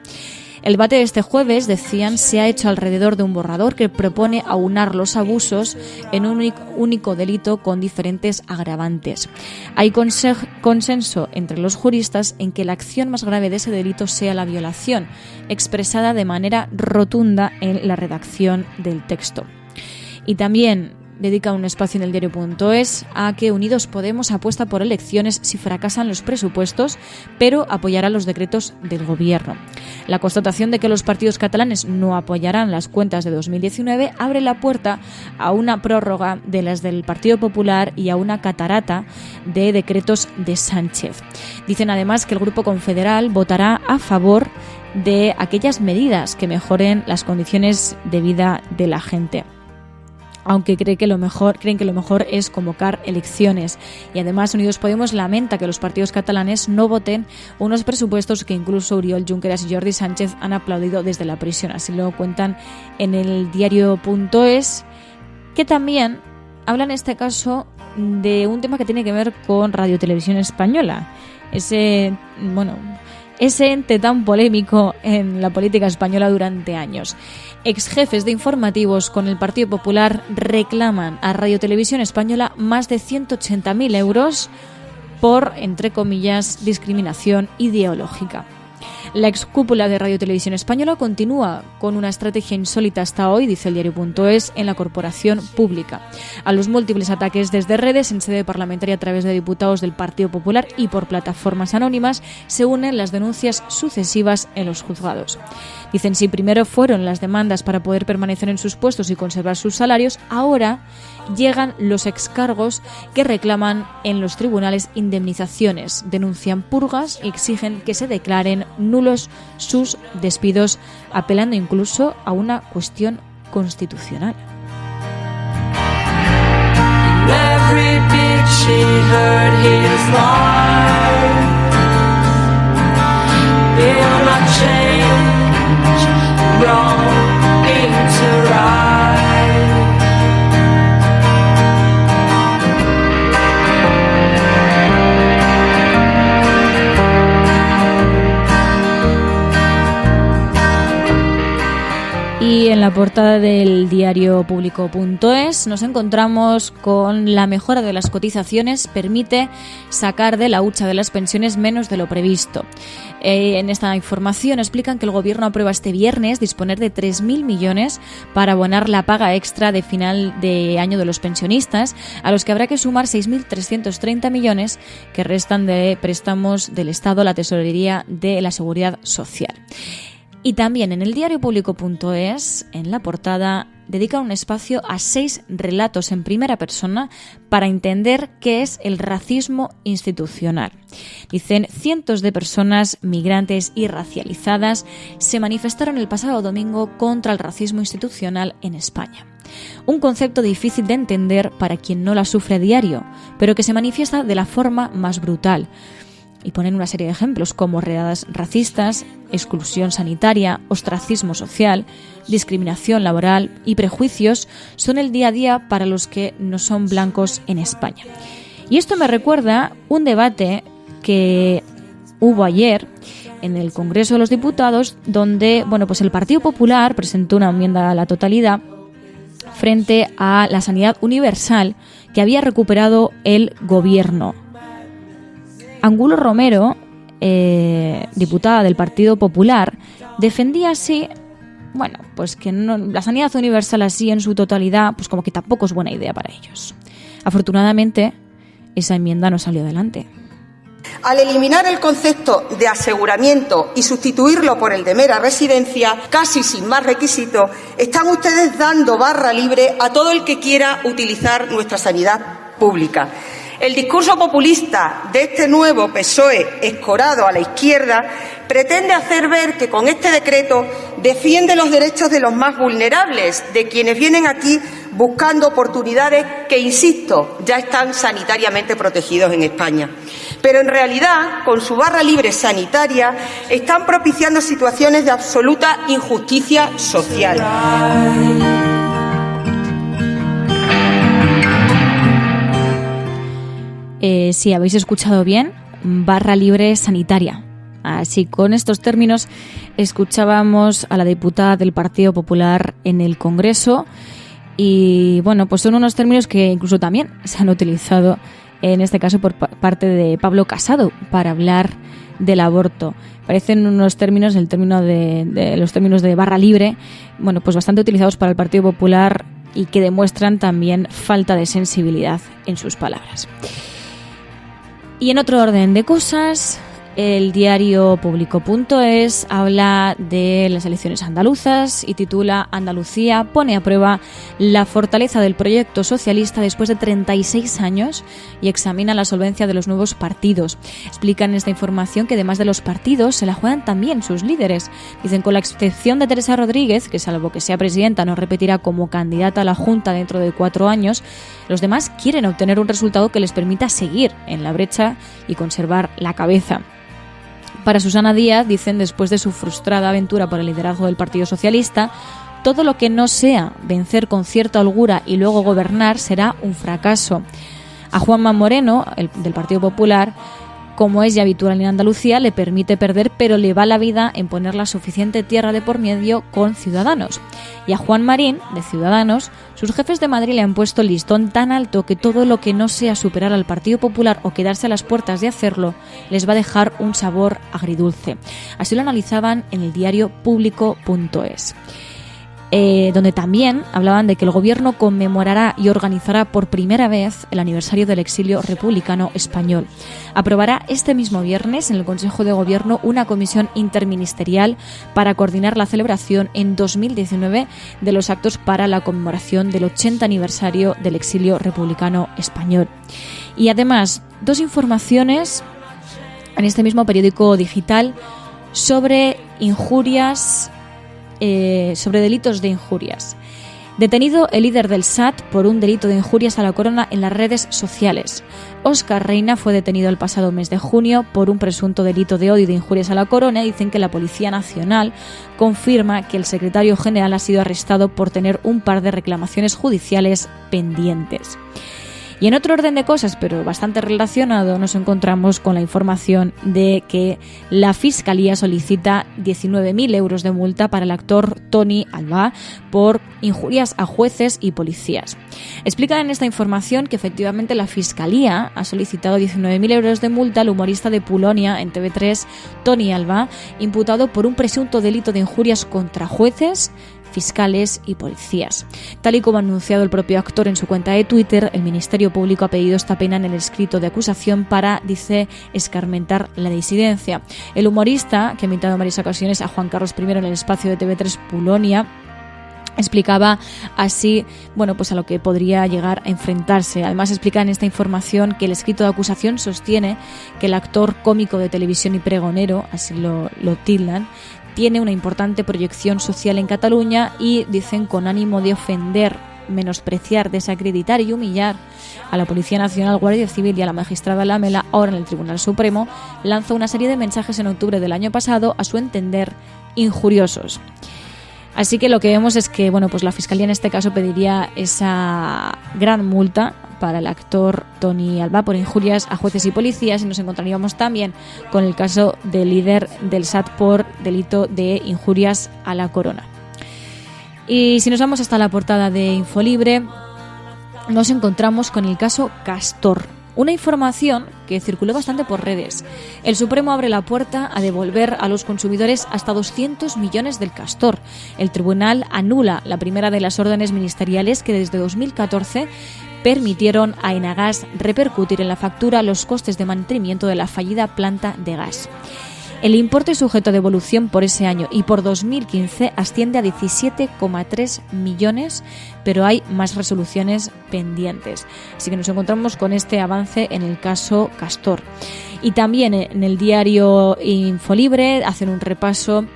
El debate de este jueves, decían, se ha hecho alrededor de un borrador que propone aunar los abusos en un único delito con diferentes agravantes. Hay consenso entre los juristas en que la acción más grave de ese delito sea la violación, expresada de manera rotunda en la redacción del texto. Y también dedica un espacio en el diario.es a que Unidos Podemos apuesta por elecciones si fracasan los presupuestos, pero apoyará los decretos del Gobierno. La constatación de que los partidos catalanes no apoyarán las cuentas de 2019 abre la puerta a una prórroga de las del Partido Popular y a una catarata de decretos de Sánchez. Dicen además que el Grupo Confederal votará a favor de aquellas medidas que mejoren las condiciones de vida de la gente, aunque creen que lo mejor es convocar elecciones. Y además Unidos Podemos lamenta que los partidos catalanes no voten unos presupuestos que incluso Oriol Junqueras y Jordi Sánchez han aplaudido desde la prisión. Así lo cuentan en el diario.es, que también habla en este caso de un tema que tiene que ver con Radio Televisión Española. Ese ente tan polémico en la política española durante años. Exjefes de informativos con el Partido Popular reclaman a Radio Televisión Española más de 180.000 euros por, entre comillas, discriminación ideológica. La excúpula de Radio Televisión Española continúa con una estrategia insólita hasta hoy, dice el diario.es, en la corporación pública. A los múltiples ataques desde redes, en sede parlamentaria a través de diputados del Partido Popular y por plataformas anónimas, se unen las denuncias sucesivas en los juzgados. Dicen, si primero fueron las demandas para poder permanecer en sus puestos y conservar sus salarios, ahora llegan los excargos que reclaman en los tribunales indemnizaciones, denuncian purgas y exigen que se declaren nulos sus despidos, apelando incluso a una cuestión constitucional. Y en la portada del diario.público.es nos encontramos con la mejora de las cotizaciones permite sacar de la hucha de las pensiones menos de lo previsto. En esta información explican que el Gobierno aprueba este viernes disponer de 3.000 millones para abonar la paga extra de final de año de los pensionistas, a los que habrá que sumar 6.330 millones que restan de préstamos del Estado a la Tesorería de la Seguridad Social. Y también en el diario.público.es, en la portada, dedica un espacio a 6 relatos en primera persona para entender qué es el racismo institucional. Dicen, cientos de personas migrantes y racializadas se manifestaron el pasado domingo contra el racismo institucional en España. Un concepto difícil de entender para quien no la sufre a diario, pero que se manifiesta de la forma más brutal. Y ponen una serie de ejemplos como redadas racistas, exclusión sanitaria, ostracismo social, discriminación laboral y prejuicios son el día a día para los que no son blancos en España. Y esto me recuerda un debate que hubo ayer en el Congreso de los Diputados, donde el Partido Popular presentó una enmienda a la totalidad frente a la sanidad universal que había recuperado el Gobierno. Angulo Romero, diputada del Partido Popular, defendía así, que no, la sanidad universal así en su totalidad, como que tampoco es buena idea para ellos. Afortunadamente, esa enmienda no salió adelante. Al eliminar el concepto de aseguramiento y sustituirlo por el de mera residencia, casi sin más requisito, están ustedes dando barra libre a todo el que quiera utilizar nuestra sanidad pública. El discurso populista de este nuevo PSOE escorado a la izquierda pretende hacer ver que con este decreto defiende los derechos de los más vulnerables, de quienes vienen aquí buscando oportunidades que, insisto, ya están sanitariamente protegidos en España. Pero en realidad, con su barra libre sanitaria, están propiciando situaciones de absoluta injusticia social. Sí, habéis escuchado bien, barra libre sanitaria. Así, con estos términos, escuchábamos a la diputada del Partido Popular en el Congreso y, bueno, pues son unos términos que incluso también se han utilizado, en este caso por parte de Pablo Casado, para hablar del aborto. Parecen unos términos, los términos de barra libre, bueno, pues bastante utilizados para el Partido Popular y que demuestran también falta de sensibilidad en sus palabras. Y en otro orden de cosas, el diario Público.es habla de las elecciones andaluzas y titula: Andalucía pone a prueba la fortaleza del proyecto socialista después de 36 años y examina la solvencia de los nuevos partidos. Explican en esta información que además de los partidos se la juegan también sus líderes. Dicen, con la excepción de Teresa Rodríguez, que salvo que sea presidenta no repetirá como candidata a la Junta dentro de 4 años, los demás quieren obtener un resultado que les permita seguir en la brecha y conservar la cabeza. Para Susana Díaz, dicen, después de su frustrada aventura por el liderazgo del Partido Socialista, todo lo que no sea vencer con cierta holgura y luego gobernar será un fracaso. A Juanma Moreno, del Partido Popular, como es ya habitual en Andalucía, le permite perder, pero le va la vida en poner la suficiente tierra de por medio con Ciudadanos. Y a Juan Marín, de Ciudadanos, sus jefes de Madrid le han puesto el listón tan alto que todo lo que no sea superar al Partido Popular o quedarse a las puertas de hacerlo, les va a dejar un sabor agridulce. Así lo analizaban en el diario Público.es. Donde también hablaban de que el gobierno conmemorará y organizará por primera vez el aniversario del exilio republicano español. Aprobará este mismo viernes en el Consejo de Gobierno una comisión interministerial para coordinar la celebración en 2019 de los actos para la conmemoración del 80 aniversario del exilio republicano español. Y además, 2 informaciones en este mismo periódico digital sobre injurias, sobre delitos de injurias. Detenido el líder del SAT por un delito de injurias a la corona en las redes sociales. Óscar Reina fue detenido el pasado mes de junio por un presunto delito de odio y de injurias a la corona. Dicen que la Policía Nacional confirma que el secretario general ha sido arrestado por tener un par de reclamaciones judiciales pendientes. Y en otro orden de cosas, pero bastante relacionado, nos encontramos con la información de que la Fiscalía solicita 19.000 euros de multa para el actor Tony Alba por injurias a jueces y policías. Explican en esta información que efectivamente la Fiscalía ha solicitado 19.000 euros de multa al humorista de Pulonia en TV3, Tony Alba, imputado por un presunto delito de injurias contra jueces, fiscales y policías. Tal y como ha anunciado el propio actor en su cuenta de Twitter, el Ministerio Público ha pedido esta pena en el escrito de acusación para, dice, escarmentar la disidencia. El humorista, que ha imitado en varias ocasiones a Juan Carlos I en el espacio de TV3 Pulonia, explicaba así, bueno, pues a lo que podría llegar a enfrentarse. Además, explica en esta información que el escrito de acusación sostiene que el actor cómico de televisión y pregonero, así lo tildan, tiene una importante proyección social en Cataluña y, dicen, con ánimo de ofender, menospreciar, desacreditar y humillar a la Policía Nacional, Guardia Civil y a la magistrada Lamela, ahora en el Tribunal Supremo, lanzó una serie de mensajes en octubre del año pasado, a su entender, injuriosos. Así que lo que vemos es que, bueno, pues la Fiscalía en este caso pediría esa gran multa para el actor Tony Alba por injurias a jueces y policías, y nos encontraríamos también con el caso del líder del SAT por delito de injurias a la corona. Y si nos vamos hasta la portada de Infolibre, nos encontramos con el caso Castor. Una información que circuló bastante por redes. El Supremo abre la puerta a devolver a los consumidores hasta 200 millones del Castor. El tribunal anula la primera de las órdenes ministeriales que desde 2014 permitieron a Enagas repercutir en la factura los costes de mantenimiento de la fallida planta de gas. El importe sujeto a devolución por ese año y por 2015 asciende a 17,3 millones, pero hay más resoluciones pendientes. Así que nos encontramos con este avance en el caso Castor. Y también en el diario Infolibre hacen un repaso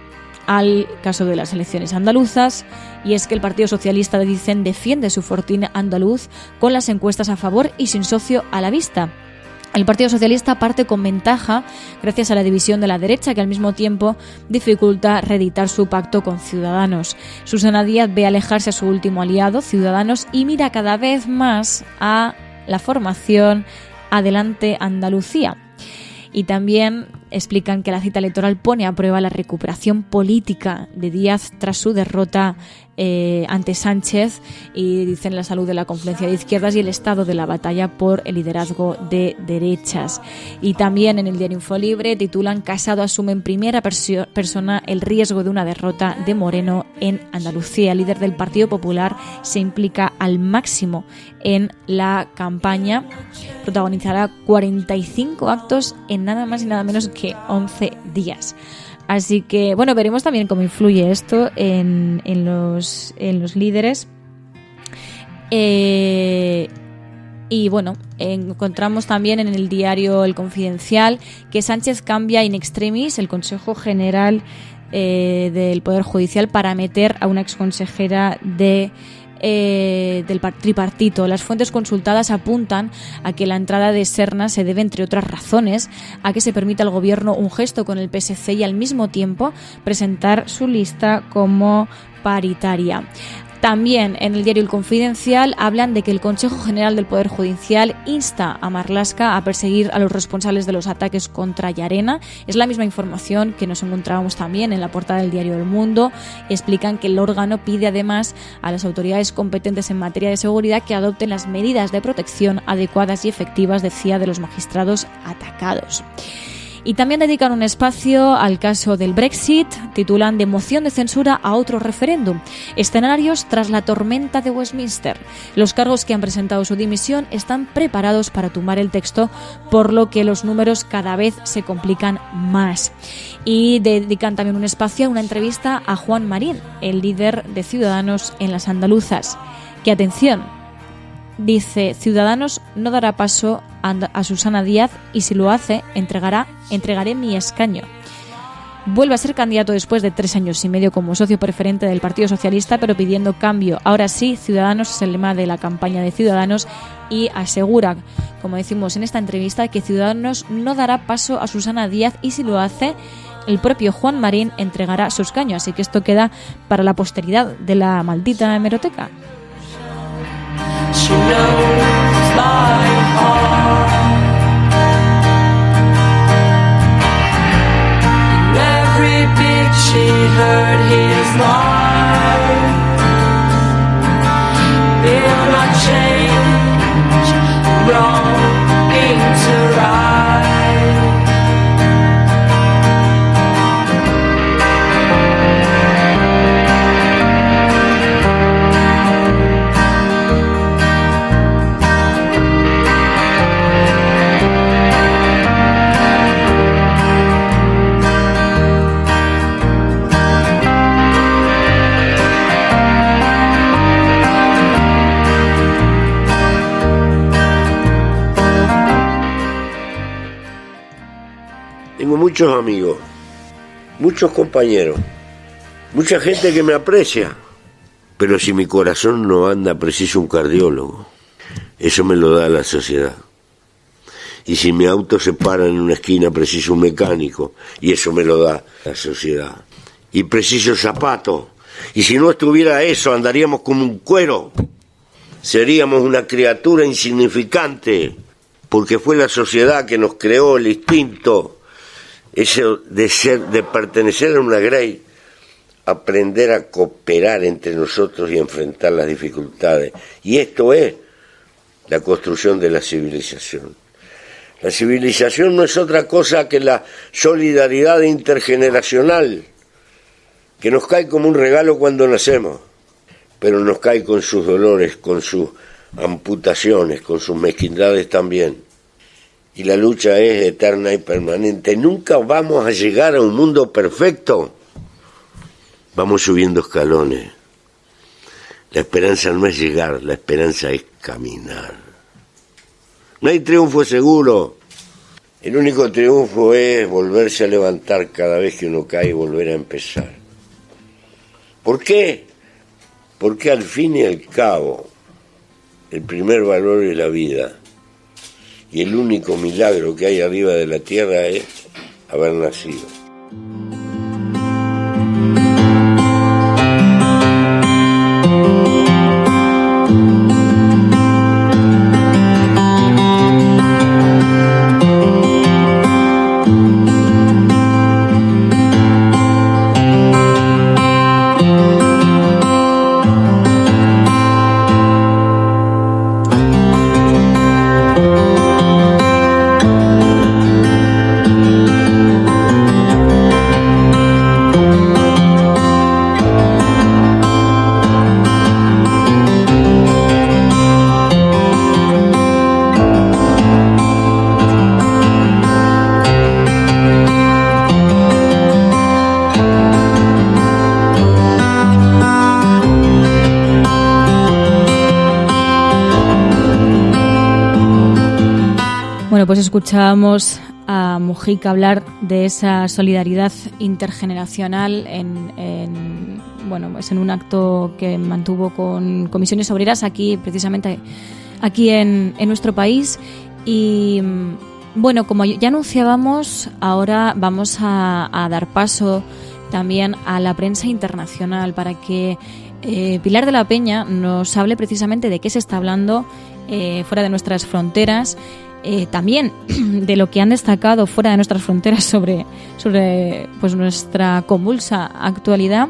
al caso de las elecciones andaluzas, y es que el Partido Socialista, dicen, defiende su fortín andaluz con las encuestas a favor y sin socio a la vista. El Partido Socialista parte con ventaja gracias a la división de la derecha, que al mismo tiempo dificulta reeditar su pacto con Ciudadanos. Susana Díaz ve alejarse a su último aliado, Ciudadanos, y mira cada vez más a la formación Adelante Andalucía. Y también explican que la cita electoral pone a prueba la recuperación política de Díaz tras su derrota ante Sánchez, y dicen la salud de la confluencia de izquierdas y el estado de la batalla por el liderazgo de derechas. Y también en el diario Infolibre titulan: Casado asume en primera persona el riesgo de una derrota de Moreno en Andalucía. El líder del Partido Popular se implica al máximo en la campaña. Protagonizará 45 actos en nada más y nada menos que 11 días. Así que, bueno, veremos también cómo influye esto en los líderes. Y bueno, encontramos también en el diario El Confidencial que Sánchez cambia in extremis el Consejo General del Poder Judicial para meter a una exconsejera del tripartito. Las fuentes consultadas apuntan a que la entrada de Serna se debe, entre otras razones, a que se permita al gobierno un gesto con el PSC y al mismo tiempo presentar su lista como paritaria. También en el diario El Confidencial hablan de que el Consejo General del Poder Judicial insta a Marlaska a perseguir a los responsables de los ataques contra Llarena. Es la misma información que nos encontrábamos también en la portada del diario El Mundo. Explican que el órgano pide además a las autoridades competentes en materia de seguridad que adopten las medidas de protección adecuadas y efectivas, decía, de los magistrados atacados. Y también dedican un espacio al caso del Brexit, titulan: de moción de censura a otro referéndum. Escenarios tras la tormenta de Westminster. Los cargos que han presentado su dimisión están preparados para tumbar el texto, por lo que los números cada vez se complican más. Y dedican también un espacio a una entrevista a Juan Marín, el líder de Ciudadanos en las andaluzas. Que atención, dice: Ciudadanos no dará paso a Susana Díaz y si lo hace, entregaré mi escaño. Vuelve a ser candidato después de 3 años y medio como socio preferente del Partido Socialista, pero pidiendo cambio. Ahora sí, Ciudadanos es el lema de la campaña de Ciudadanos, y asegura, como decimos en esta entrevista, que Ciudadanos no dará paso a Susana Díaz y si lo hace, el propio Juan Marín entregará su escaño. Así que esto queda para la posteridad de la maldita hemeroteca. She knows by heart. In every beat she heard his life. Will not change, wrong into right. Tengo muchos amigos, muchos compañeros, mucha gente que me aprecia, pero si mi corazón no anda, preciso un cardiólogo. Eso me lo da la sociedad. Y si mi auto se para en una esquina, preciso un mecánico, y eso me lo da la sociedad. Y preciso zapatos, y si no estuviera eso, andaríamos como un cuero. Seríamos una criatura insignificante, porque fue la sociedad que nos creó el instinto, eso de pertenecer a una grey, aprender a cooperar entre nosotros y enfrentar las dificultades. Y esto es la construcción de la civilización. La civilización no es otra cosa que la solidaridad intergeneracional, que nos cae como un regalo cuando nacemos, pero nos cae con sus dolores, con sus amputaciones, con sus mezquindades también. Y la lucha es eterna y permanente. Nunca vamos a llegar a un mundo perfecto. Vamos subiendo escalones. La esperanza no es llegar, la esperanza es caminar. No hay triunfo seguro. El único triunfo es volverse a levantar cada vez que uno cae y volver a empezar. ¿Por qué? Porque al fin y al cabo, el primer valor es la vida. Y el único milagro que hay arriba de la tierra es haber nacido. Bueno, pues escuchábamos a Mujica hablar de esa solidaridad intergeneracional en un acto que mantuvo con comisiones obreras precisamente aquí en nuestro país. Y bueno, como ya anunciábamos, ahora vamos a dar paso también a la prensa internacional para que Pilar de la Peña nos hable precisamente de qué se está hablando fuera de nuestras fronteras. También de lo que han destacado fuera de nuestras fronteras sobre pues nuestra convulsa actualidad.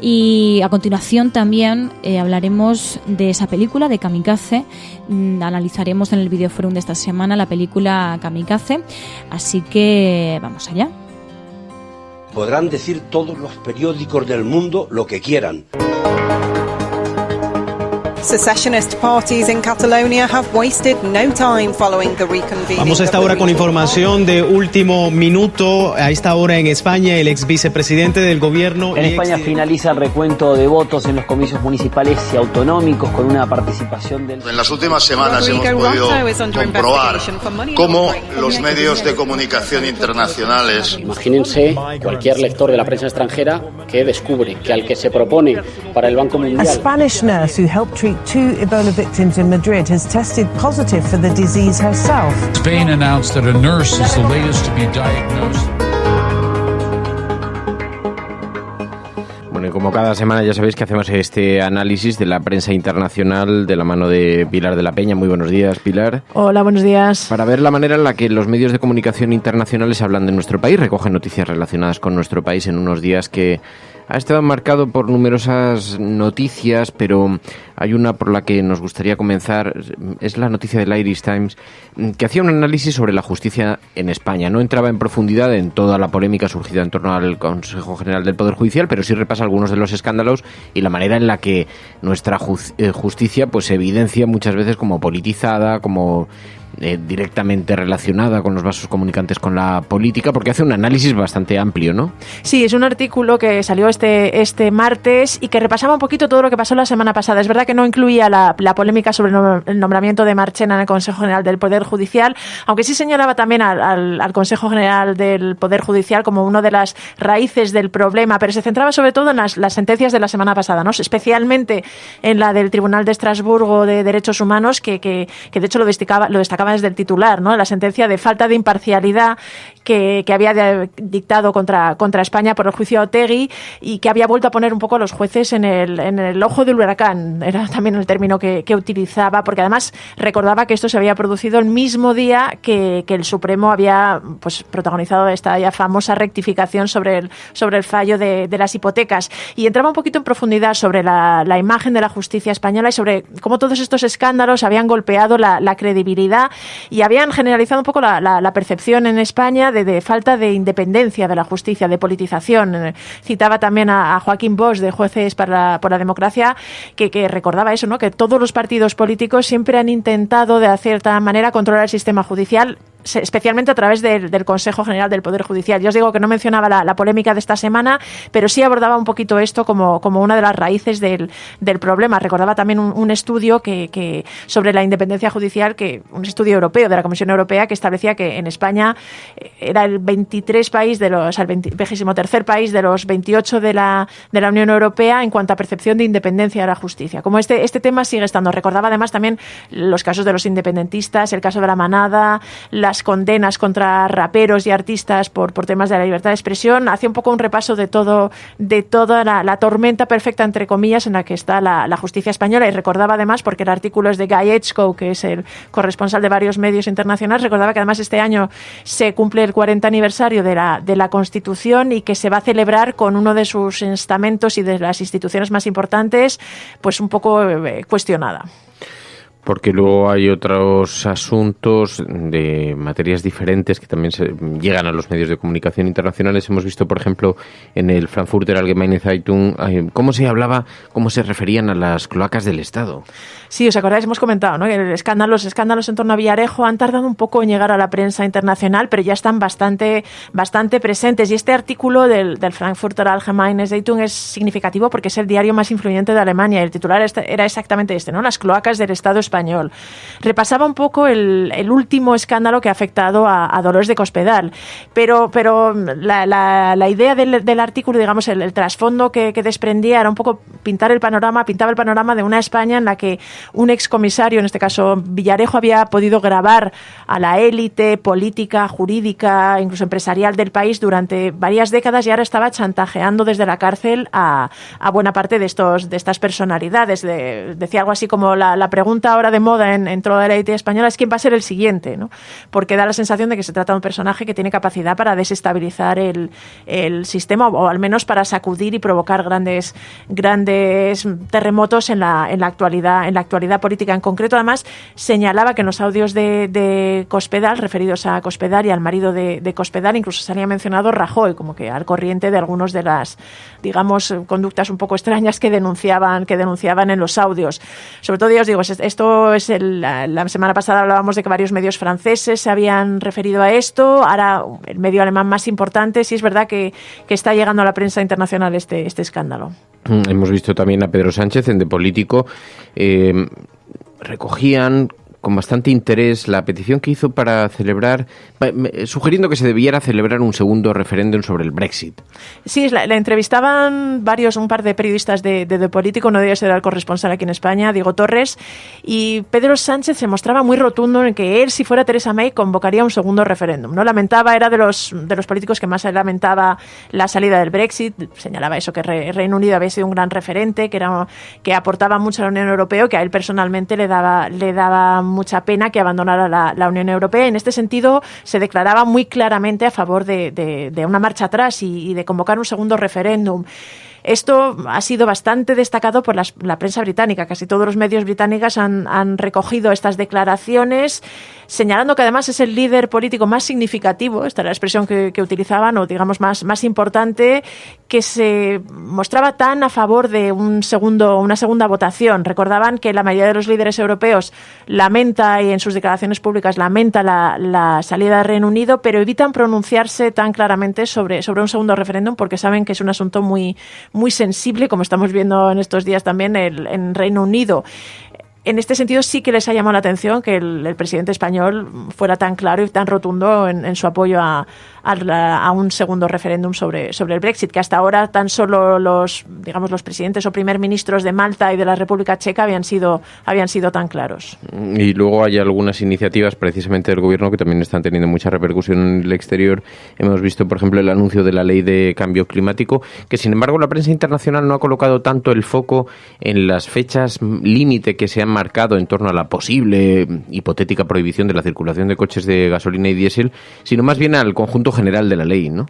Y a continuación también hablaremos de esa película de Kamikaze. Analizaremos en el videoforum de esta semana la película Kamikaze, así que vamos allá. Podrán decir todos los periódicos del mundo lo que quieran. Secessionist parties in Catalonia have wasted no time following the reconvening. Vamos a esta hora con información de último minuto. A esta hora en España, el ex vicepresidente del gobierno... En España finaliza el recuento de votos en los comicios municipales y autonómicos con una participación del... En las últimas semanas hemos podido comprobar cómo los medios de comunicación internacionales... Imagínense cualquier lector de la prensa extranjera que descubre que al que se propone para el Banco Mundial... A Spanish nurse who helped treat 2 Ebola victims in Madrid has tested positive for the disease herself. Spain announced that a nurse is the latest to be diagnosed. Bueno, y como cada semana ya sabéis que hacemos este análisis de la prensa internacional de la mano de Pilar de la Peña. Muy buenos días, Pilar. Hola, buenos días. Para ver la manera en la que los medios de comunicación internacionales hablan de nuestro país, recogen noticias relacionadas con nuestro país en unos días que ha estado marcado por numerosas noticias, pero hay una por la que nos gustaría comenzar. Es la noticia del Irish Times, que hacía un análisis sobre la justicia en España. No entraba en profundidad en toda la polémica surgida en torno al Consejo General del Poder Judicial, pero sí repasa algunos de los escándalos y la manera en la que nuestra justicia pues se evidencia muchas veces como politizada, como directamente relacionada con los vasos comunicantes con la política, porque hace un análisis bastante amplio, ¿no? Sí, es un artículo que salió este martes y que repasaba un poquito todo lo que pasó la semana pasada. Es verdad que no incluía la polémica sobre el nombramiento de Marchena en el Consejo General del Poder Judicial, aunque sí señalaba también al Consejo General del Poder Judicial como una de las raíces del problema, pero se centraba sobre todo en las sentencias de la semana pasada, ¿no? Especialmente en la del Tribunal de Estrasburgo de Derechos Humanos, que de hecho lo destacaba desde el titular, ¿no? La sentencia de falta de imparcialidad que había dictado contra España por el juicio a Otegi y que había vuelto a poner un poco a los jueces en el ojo del huracán. Era también el término que utilizaba, porque además recordaba que esto se había producido el mismo día que el Supremo había pues protagonizado esta ya famosa rectificación sobre el fallo de las hipotecas. Y entraba un poquito en profundidad sobre la imagen de la justicia española y sobre cómo todos estos escándalos habían golpeado la credibilidad y habían generalizado un poco la percepción en España de falta de independencia de la justicia, de politización. Citaba también a Joaquín Bosch, de Jueces por la Democracia, que recordaba eso, ¿no? Que todos los partidos políticos siempre han intentado de cierta manera controlar el sistema judicial especialmente a través del Consejo General del Poder Judicial. Yo os digo que no mencionaba la polémica de esta semana, pero sí abordaba un poquito esto como una de las raíces del problema. Recordaba también un estudio que sobre la independencia judicial, un estudio europeo de la Comisión Europea, que establecía que en España era el 23 país el 23º país de los 28 de la Unión Europea en cuanto a percepción de independencia de la justicia. Como este tema sigue estando. Recordaba además también los casos de los independentistas, el caso de la Manada, las condenas contra raperos y artistas por temas de la libertad de expresión. Hacía un poco un repaso de toda la tormenta perfecta, entre comillas, en la que está la justicia española. Y recordaba además, porque el artículo es de Guy Edgecombe, que es el corresponsal de varios medios internacionales, recordaba que además este año se cumple el 40 aniversario de la Constitución y que se va a celebrar con uno de sus estamentos y de las instituciones más importantes, pues un poco cuestionada. Porque luego hay otros asuntos de materias diferentes que también llegan a los medios de comunicación internacionales. Hemos visto, por ejemplo, en el Frankfurter Allgemeine Zeitung, cómo se referían a las cloacas del Estado. Sí, os acordáis, hemos comentado, ¿no?, que los escándalos en torno a Villarejo han tardado un poco en llegar a la prensa internacional, pero ya están bastante presentes. Y este artículo del Frankfurter Allgemeine Zeitung es significativo porque es el diario más influyente de Alemania. El titular era exactamente este, ¿no?, las cloacas del Estado español. Repasaba un poco el último escándalo que ha afectado a Dolores de Cospedal, pero la idea del artículo, digamos, el trasfondo que desprendía era un poco pintaba el panorama de una España en la que un excomisario, en este caso Villarejo, había podido grabar a la élite política, jurídica, incluso empresarial del país durante varias décadas, y ahora estaba chantajeando desde la cárcel a buena parte de estas personalidades. Decía algo así como la pregunta ahora de moda en toda la élite española es quién va a ser el siguiente, ¿no? Porque da la sensación de que se trata de un personaje que tiene capacidad para desestabilizar el sistema, o al menos para sacudir y provocar grandes terremotos en la actualidad política. En concreto, además, señalaba que en los audios de Cospedal, referidos a Cospedal y al marido de Cospedal, incluso salía mencionado Rajoy, como que al corriente de algunos de las, digamos, conductas un poco extrañas que denunciaban en los audios. Sobre todo, ya os digo, esto es la semana pasada hablábamos de que varios medios franceses se habían referido a esto. Ahora el medio alemán más importante. Sí es verdad que está llegando a la prensa internacional este escándalo. Hemos visto también a Pedro Sánchez en De Político. Recogían con bastante interés la petición que hizo para celebrar, sugiriendo que se debiera celebrar un segundo referéndum sobre el Brexit. Sí, la entrevistaban un par de periodistas de Político, uno de ellos era el corresponsal aquí en España, Diego Torres, y Pedro Sánchez se mostraba muy rotundo en que él, si fuera Theresa May, convocaría un segundo referéndum. No lamentaba, era de los políticos que más lamentaba la salida del Brexit, señalaba eso, que Reino Unido había sido un gran referente, que aportaba mucho a la Unión Europea, que a él personalmente le daba mucha pena que abandonara la Unión Europea. En este sentido, se declaraba muy claramente a favor de una marcha atrás y de convocar un segundo referéndum. Esto ha sido bastante destacado por la prensa británica. Casi todos los medios británicos han recogido estas declaraciones, señalando que además es el líder político más significativo, esta era la expresión que utilizaban, o digamos más importante, que se mostraba tan a favor de una segunda votación. Recordaban que la mayoría de los líderes europeos lamenta, y en sus declaraciones públicas lamenta la salida del Reino Unido, pero evitan pronunciarse tan claramente sobre un segundo referéndum porque saben que es un asunto muy sensible, como estamos viendo en estos días también en Reino Unido. En este sentido sí que les ha llamado la atención que el presidente español fuera tan claro y tan rotundo en su apoyo a un segundo referéndum sobre el Brexit, que hasta ahora tan solo los presidentes o primer ministros de Malta y de la República Checa habían sido tan claros. Y luego hay algunas iniciativas precisamente del gobierno que también están teniendo mucha repercusión en el exterior. Hemos visto, por ejemplo, el anuncio de la ley de cambio climático, que sin embargo la prensa internacional no ha colocado tanto el foco en las fechas límite que se han marcado en torno a la posible hipotética prohibición de la circulación de coches de gasolina y diésel, sino más bien al conjunto general de la ley, ¿no?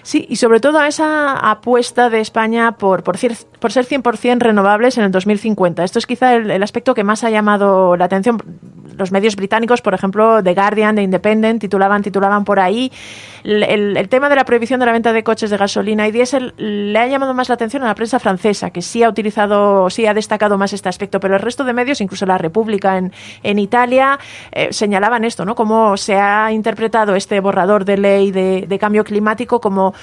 Sí, y sobre todo a esa apuesta de España por ser 100% renovables en el 2050. Esto es quizá el aspecto que más ha llamado la atención. Los medios británicos, por ejemplo, The Guardian, The Independent, titulaban por ahí. El tema de la prohibición de la venta de coches de gasolina y diésel le ha llamado más la atención a la prensa francesa, que sí ha destacado más este aspecto, pero el resto de medios, incluso La República en Italia, señalaban esto, ¿no? Cómo se ha interpretado este borrador de ley de cambio climático como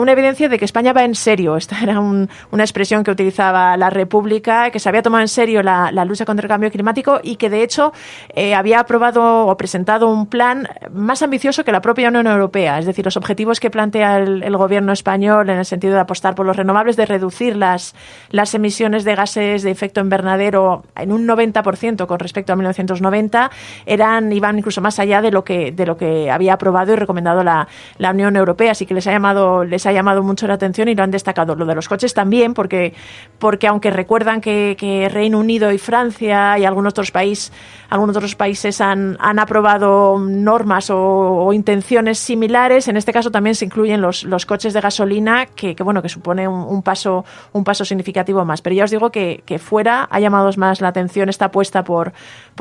una evidencia de que España va en serio. Esta era una expresión que utilizaba La República, que se había tomado en serio la lucha contra el cambio climático y que, de hecho, había aprobado o presentado un plan más ambicioso que la propia Unión Europea. Es decir, los objetivos que plantea el gobierno español en el sentido de apostar por los renovables, de reducir las emisiones de gases de efecto invernadero en un 90% con respecto a 1990, iban incluso más allá de lo que había aprobado y recomendado la Unión Europea. Así que les ha llamado mucho la atención y lo han destacado. Lo de los coches también, porque aunque recuerdan que Reino Unido y Francia y algunos otros países han aprobado normas o intenciones similares, en este caso también se incluyen los coches de gasolina, que supone un paso significativo más. Pero ya os digo que fuera ha llamado más la atención esta apuesta por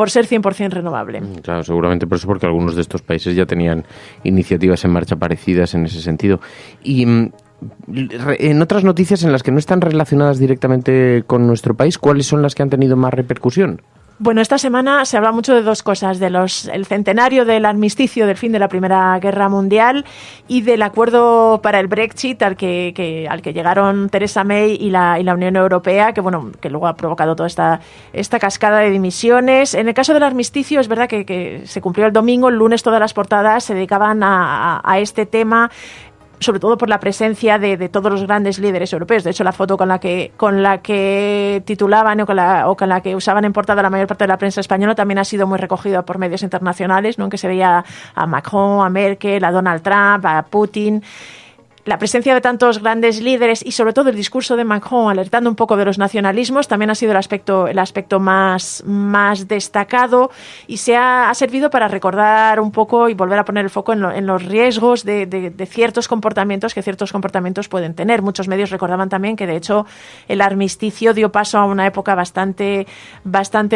ser 100% renovable. Claro, seguramente por eso, porque algunos de estos países ya tenían iniciativas en marcha parecidas en ese sentido. Y en otras noticias en las que no están relacionadas directamente con nuestro país, ¿cuáles son las que han tenido más repercusión? Bueno, esta semana se habla mucho de dos cosas, el centenario del armisticio del fin de la Primera Guerra Mundial y del acuerdo para el Brexit al que llegaron Theresa May y la Unión Europea, que luego ha provocado toda esta cascada de dimisiones. En el caso del armisticio, es verdad que se cumplió el domingo, el lunes todas las portadas se dedicaban a este tema, sobre todo por la presencia de todos los grandes líderes europeos. De hecho, la foto con la que titulaban o con la que usaban en portada la mayor parte de la prensa española también ha sido muy recogida por medios internacionales, ¿no? En que se veía a Macron, a Merkel, a Donald Trump, a Putin. La presencia de tantos grandes líderes y sobre todo el discurso de Macron alertando un poco de los nacionalismos también ha sido el aspecto más destacado, y ha servido para recordar un poco y volver a poner el foco en los riesgos de ciertos comportamientos que ciertos comportamientos pueden tener. Muchos medios recordaban también que, de hecho, el armisticio dio paso a una época bastante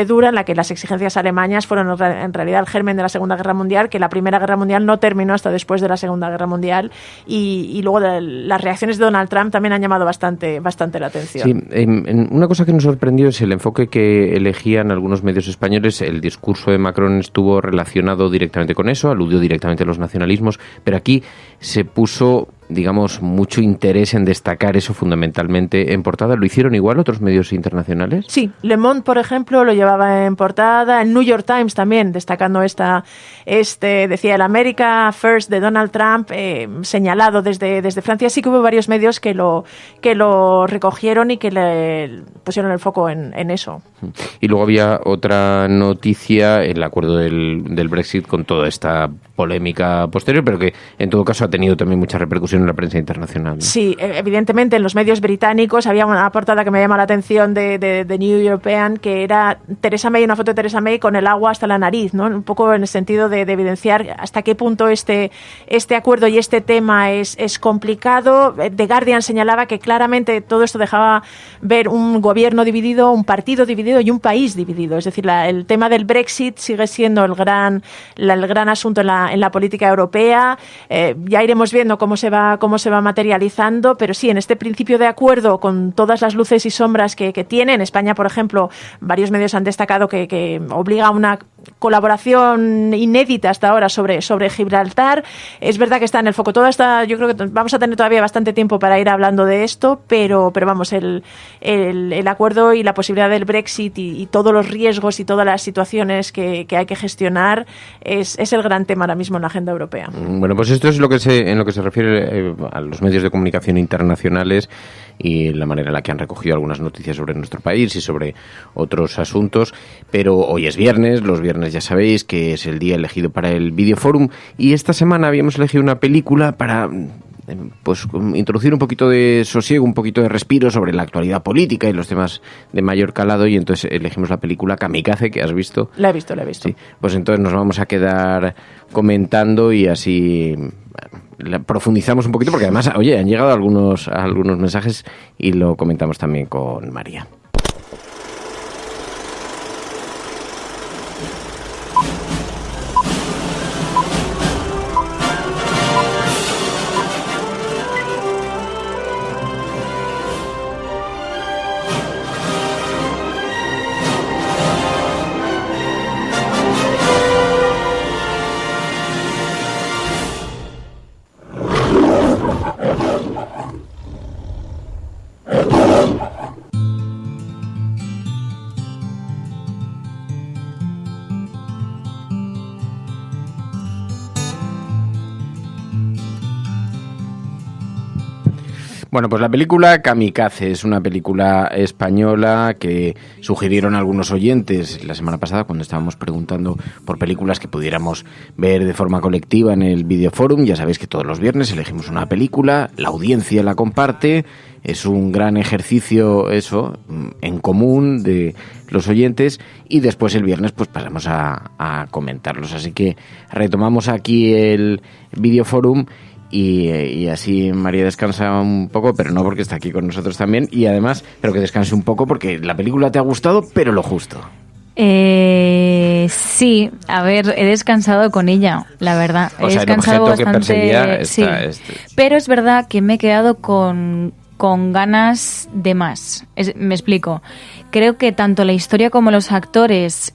dura en la que las exigencias alemanas fueron en realidad el germen de la Segunda Guerra Mundial, que la Primera Guerra Mundial no terminó hasta después de la Segunda Guerra Mundial, y luego las reacciones de Donald Trump también han llamado bastante la atención. Sí, una cosa que nos sorprendió es el enfoque que elegían algunos medios españoles. El discurso de Macron estuvo relacionado directamente con eso, aludió directamente a los nacionalismos, pero aquí se puso, digamos, mucho interés en destacar eso fundamentalmente en portada. ¿Lo hicieron igual otros medios internacionales? Sí, Le Monde, por ejemplo, lo llevaba en portada, el New York Times también, destacando decía el America First de Donald Trump, señalado desde Francia. Sí que hubo varios medios que lo recogieron y que le pusieron el foco en eso. Y luego había otra noticia, el acuerdo del Brexit, con toda esta polémica posterior, pero que en todo caso ha tenido también mucha repercusión en la prensa internacional, ¿no? Sí, evidentemente en los medios británicos había una portada que me llama la atención de New European, que era una foto de Theresa May con el agua hasta la nariz, ¿no? Un poco en el sentido de evidenciar hasta qué punto este acuerdo y este tema es complicado. The Guardian señalaba que claramente todo esto dejaba ver un gobierno dividido, un partido dividido y un país dividido. Es decir, el tema del Brexit sigue siendo el gran asunto en la política europea. Ya iremos viendo cómo se va materializando, pero sí, en este principio de acuerdo, con todas las luces y sombras que tiene, en España, por ejemplo, varios medios han destacado que obliga a una colaboración inédita hasta ahora sobre Gibraltar. Es verdad que está en el foco. Yo creo que vamos a tener todavía bastante tiempo para ir hablando de esto, pero vamos, el acuerdo y la posibilidad del Brexit y todos los riesgos y todas las situaciones que hay que gestionar es el gran tema ahora mismo en la agenda europea. Bueno, pues esto es en lo que se refiere a los medios de comunicación internacionales y la manera en la que han recogido algunas noticias sobre nuestro país y sobre otros asuntos. Pero hoy es viernes, los viernes ya sabéis que es el día elegido para el Videoforum, y esta semana habíamos elegido una película para introducir un poquito de sosiego, un poquito de respiro sobre la actualidad política y los temas de mayor calado, y entonces elegimos la película Kamikaze, que has visto. La he visto. Sí, pues entonces nos vamos a quedar comentando y así profundizamos un poquito, porque además, oye, han llegado algunos mensajes y lo comentamos también con María. Bueno, pues la película Kamikaze es una película española que sugirieron algunos oyentes la semana pasada cuando estábamos preguntando por películas que pudiéramos ver de forma colectiva en el Videoforum. Ya sabéis que todos los viernes elegimos una película, la audiencia la comparte, es un gran ejercicio eso en común de los oyentes y después el viernes pues pasamos a comentarlos. Así que retomamos aquí el Videoforum. Y así María descansa un poco, pero no porque está aquí con nosotros también, y además, pero que descanse un poco porque la película te ha gustado, pero lo justo. Sí, a ver, he descansado con ella, la verdad. O he sea, descansado el objeto bastante, que perseguía sí. Pero es verdad que me he quedado con ganas de más. Me explico. Creo que tanto la historia como los actores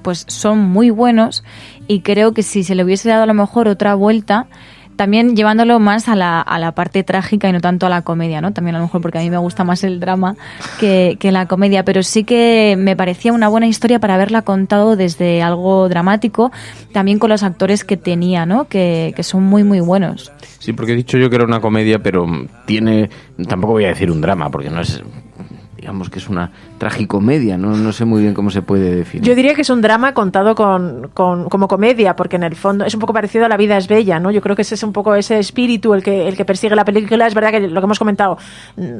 pues son muy buenos, y creo que si se le hubiese dado a lo mejor otra vuelta, también llevándolo más a la parte trágica y no tanto a la comedia, ¿no? También a lo mejor porque a mí me gusta más el drama que la comedia, pero sí que me parecía una buena historia para haberla contado desde algo dramático, también con los actores que tenía, ¿no? Que son muy, muy buenos. Sí, porque he dicho yo que era una comedia, pero tampoco voy a decir un drama, porque no es... Digamos que es una tragicomedia, no sé muy bien cómo se puede definir. Yo diría que es un drama contado como comedia, porque en el fondo es un poco parecido a La vida es bella, ¿no? Yo creo que ese es un poco ese espíritu el que persigue la película. Es verdad que lo que hemos comentado